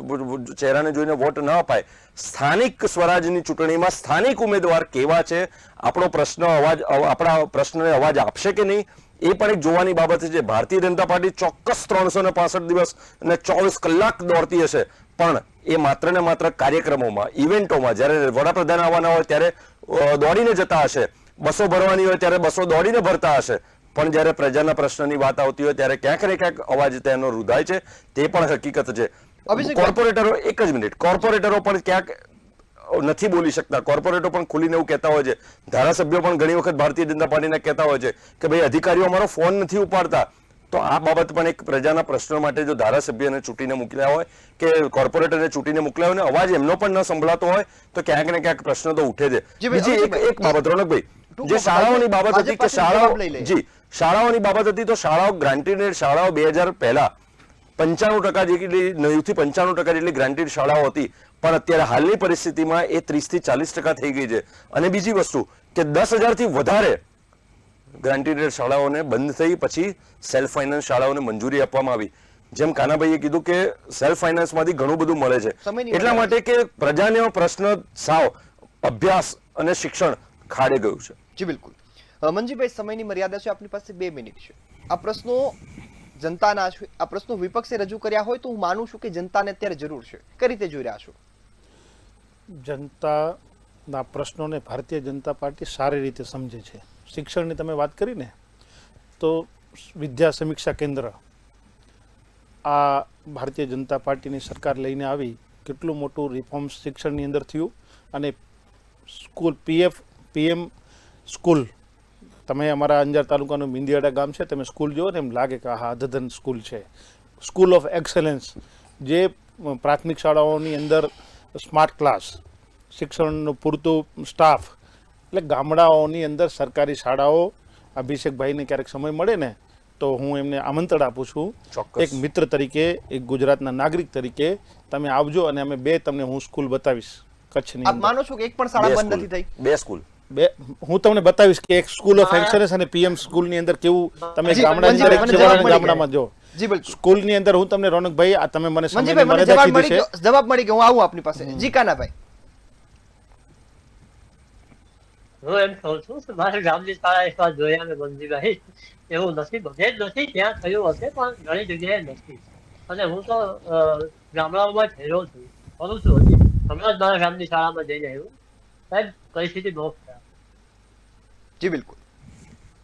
ચહેરાને જોઈને વોટ ન અપાય. સ્થાનિક સ્વરાજની ચૂંટણીમાં સ્થાનિક ઉમેદવાર કેવા છે, આપણો પ્રશ્ન અવાજ, આપણા પ્રશ્નને અવાજ આપશે કે નહીં, એ પણ એક જોવાની બાબત છે. ભારતીય જનતા પાર્ટી ચોક્કસ 365 દિવસ અને 24 કલાક દોડતી હશે, પણ એ માત્ર ને માત્ર કાર્યક્રમોમાં, ઇવેન્ટોમાં, જ્યારે વડાપ્રધાન આવવાના હોય ત્યારે દોડીને જતા હશે, બસો ભરવાની હોય ત્યારે બસો દોડીને ભરતા હશે, પણ જ્યારે પ્રજાના પ્રશ્નની વાત આવતી હોય ત્યારે ક્યાંક ને ક્યાંક અવાજ તેનો રૂધાય છે. તે પણ હકીકત છે. કોર્પોરેટરો, એક જ મિનિટ, કોર્પોરેટરો પણ ક્યાંક નથી બોલી શકતા. કોર્પોરેટરો પણ ખુલીને એવું કહેતા હોય છે, ધારાસભ્યો પણ ઘણી વખત ભારતીય જનતા પાર્ટીને કહેતા હોય છે કે ભાઈ અધિકારીઓ અમારો ફોન નથી ઉપાડતા. તો આ બાબત પણ એક પ્રજાના પ્રશ્નો માટે જો ધારાસભ્યને ચૂંટીને મોકલ્યા હોય કે કોર્પોરેટરને ચૂંટીને મોકલ્યા હોય ને અવાજ એમનો પણ ન સંભળાતો હોય તો ક્યાંક ને ક્યાંક પ્રશ્ન તો ઉઠે છે. બીજી એક બાબત રોનકભાઈ, જે શાળાઓની બાબત હતી કે શાળાઓની બાબત હતી, તો શાળાઓ, ગ્રાન્ટેડ શાળાઓ 2000 પહેલા 95% જેટલી, 90 થી 95% જેટલી ગ્રાન્ટેડ શાળાઓ હતી, પણ અત્યારે હાલની પરિસ્થિતિમાં એ 30 થી 40% થઈ ગઈ છે. અને બીજી વસ્તુ કે 10,000 થી વધારે ગ્રાન્ટેડ શાળાઓને બંધ થઈ, પછી સેલ્ફ ફાઇનાન્સ શાળાઓને મંજૂરી આપવામાં આવી. જેમ કાનાભાઈએ કીધું કે સેલ્ફ ફાઇનાન્સમાંથી ઘણું બધું મળે છે, એટલા માટે કે પ્રજાનો પ્રશ્ન સાવ અભ્યાસ અને શિક્ષણ ખાડે ગયું છે. જી બિલકુલ. મંજીભાઈ, સમયની મર્યાદા છે, આપની પાસે 2 મિનિટ છે. આ પ્રશ્નો જનતાના છે, આ પ્રશ્નો વિપક્ષે રજૂ કર્યા હોય તો હું માનું છું કે જનતાને અત્યારે જરૂર છે. કઈ રીતે જોઈ રહ્યા છો? જનતાના પ્રશ્નોને ભારતીય જનતા પાર્ટી સારી રીતે સમજે છે. શિક્ષણની તમે વાત કરી ને, તો વિદ્યા સમીક્ષા કેન્દ્ર આ ભારતીય જનતા પાર્ટીની સરકાર લઈને આવી, કેટલું મોટું રિફોર્મ્સ શિક્ષણની અંદર થયું. અને સ્કૂલ, પીએમ સ્કૂલ, તમે અમારા અંજાર તાલુકાનું મિંદિયાડા ગામ છે, તમે સ્કૂલ જુઓ ને એમ લાગે કે હા અદ્યતન સ્કૂલ છે. સ્કૂલ ઓફ એક્સેલન્સ, જે પ્રાથમિક શાળાઓની અંદર સ્માર્ટ ક્લાસ, શિક્ષણનું પૂરતું સ્ટાફ, એટલે ગામડાઓની અંદર સરકારી શાળાઓ. અભિષેકભાઈને ક્યારેક સમય મળે ને તો હું એમને આમંત્રણ આપું છું, એક મિત્ર તરીકે, એક ગુજરાતના નાગરિક તરીકે તમે આવજો અને અમે તમને હું સ્કૂલ બતાવીશ કચ્છની. આપ માનો છો કે એક પણ શાળા બંધ નથી થઈ? 2 સ્કૂલ, હું તમને બતાવીશ કે એક સ્કૂલ ઓફ એક્સેલન્સ અને પીએમ સ્કૂલની અંદર કેવું તમે ગામડામાં જો સ્કૂલની અંદર હું તમને, રોનકભાઈ, આ તમે મને જવાબ મળી ગયો. હું આવું આપની પાસે. જી કાનાભાઈ, હું એમ કહું છું કે મારા ગામની શાળા એક વાર જોયા મેં મંજીભાઈ, એવું નથી, બધે જ નથી, ત્યાં થયું હશે પણ ઘણી જગ્યાએ નથી. અને હું તો ગામડાઓમાં ઠેરો છું, કરું છું. હજી હમણાં જ મારા ગામની શાળામાં જઈને આવ્યું, સાહેબ પરિસ્થિતિ બહુ ખરાબ. જી બિલકુલ.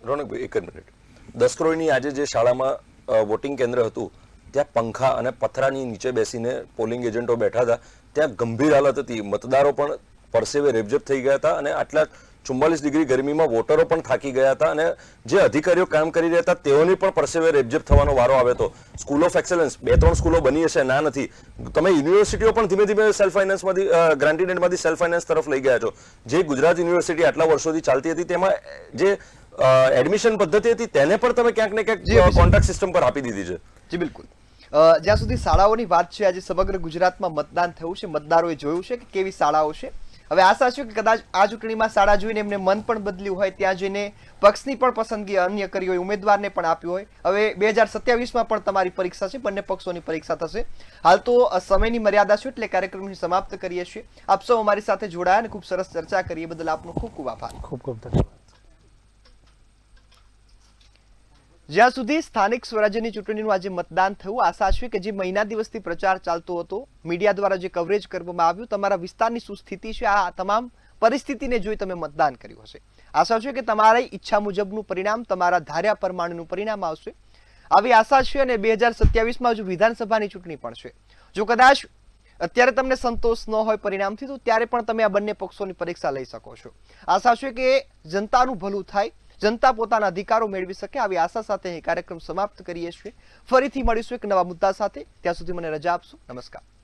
રોનકભાઈ, એક જ મિનિટ. દસક્રોઈની આજે જે શાળામાં વોટિંગ કેન્દ્ર હતું, ત્યાં પંખા અને પથરાની નીચે બેસીને પોલિંગ એજન્ટો બેઠા હતા. ત્યાં ગંભીર હાલત હતી, મતદારો પણ પરસેવે રેબઝેબ થઈ ગયા હતા, અને આટલા 44 ડિગ્રી ગરમીમાં વોટરો પણ થાકી ગયા હતા, અને જે અધિકારીઓ કામ કરી રહ્યા હતા તેઓની પણ પરસેવે રેબઝેબ થવાનો વારો આવ્યો હતો. સ્કૂલ ઓફ એક્સેલન્સ 2-3 સ્કૂલો બની હશે, ના નથી. તમે યુનિવર્સિટીઓ પણ ધીમે ધીમે સેલ્ફ ફાઇનાન્સમાંથી, ગ્રાન્ટેડમાંથી સેલ્ફ ફાઇનાન્સ તરફ લઈ ગયા છો. જે ગુજરાત યુનિવર્સિટી આટલા વર્ષોથી ચાલતી હતી, તેમાં જે એડમિશન પદ્ધતિ હતી તેને પણ તમે ક્યાંક ને ક્યાંક કોન્ટ્રાક્ટ સિસ્ટમ પર આપી દીધી છે. જી બિલકુલ. જ્યાં સુધી શાળાઓની વાત છે, આજે સમગ્ર ગુજરાતમાં મતદાન થયું છે, મતદારોએ જોયું છે કે કેવી શાળાઓ છે. હવે આશા છે કે કદાચ આ ચૂંટણીમાં શાળા જોઈને એમને મન પણ બદલ્યું હોય, ત્યાં જઈને પક્ષની પણ પસંદગી અન્ય કરી હોય, ઉમેદવારને પણ આપ્યું હોય. હવે 2027માં પણ તમારી પરીક્ષા છે, બંને પક્ષોની પરીક્ષા થશે. હાલ તો સમયની મર્યાદા છે, એટલે કાર્યક્રમની સમાપ્ત કરીએ છીએ. આપ સૌ અમારી સાથે જોડાયા અને ખૂબ સરસ ચર્ચા કરી, બદલ આપનો ખૂબ ખૂબ આભાર. ખૂબ ખૂબ ધન્યવાદ. જ્યાં સુધી સ્થાનિક સ્વરાજ્યની ચૂંટણીનું આજે મતદાન થયું, આશા છે કે જે મહિના દિવસથી પ્રચાર ચાલતો હતો, મીડિયા દ્વારા જે કવરેજ કરવામાં આવ્યું, તમારા વિસ્તારની શું સ્થિતિ છે, આ તમામ પરિસ્થિતિને જોઈ તમે મતદાન કર્યું હશે. આશા છે કે તમારી ઈચ્છા મુજબનું પરિણામ, તમારા ધાર્યા પ્રમાણેનું પરિણામ આવશે, આવી આશા છે. અને 2027માં હજુ વિધાનસભાની ચૂંટણી પણ છે. જો કદાચ અત્યારે તમને સંતોષ ન હોય પરિણામથી, તો ત્યારે પણ તમે આ બંને પક્ષોની પરીક્ષા લઈ શકો છો. આશા છે કે જનતાનું ભલું થાય, જનતા પોતાના અધિકારો મેળવી શકે, આવી આશા સાથે કાર્યક્રમ સમાપ્ત કરીએ છીએ. ફરીથી મળીશું એક નવા મુદ્દા સાથે. ત્યાં સુધી મને રજા આપશો. નમસ્કાર.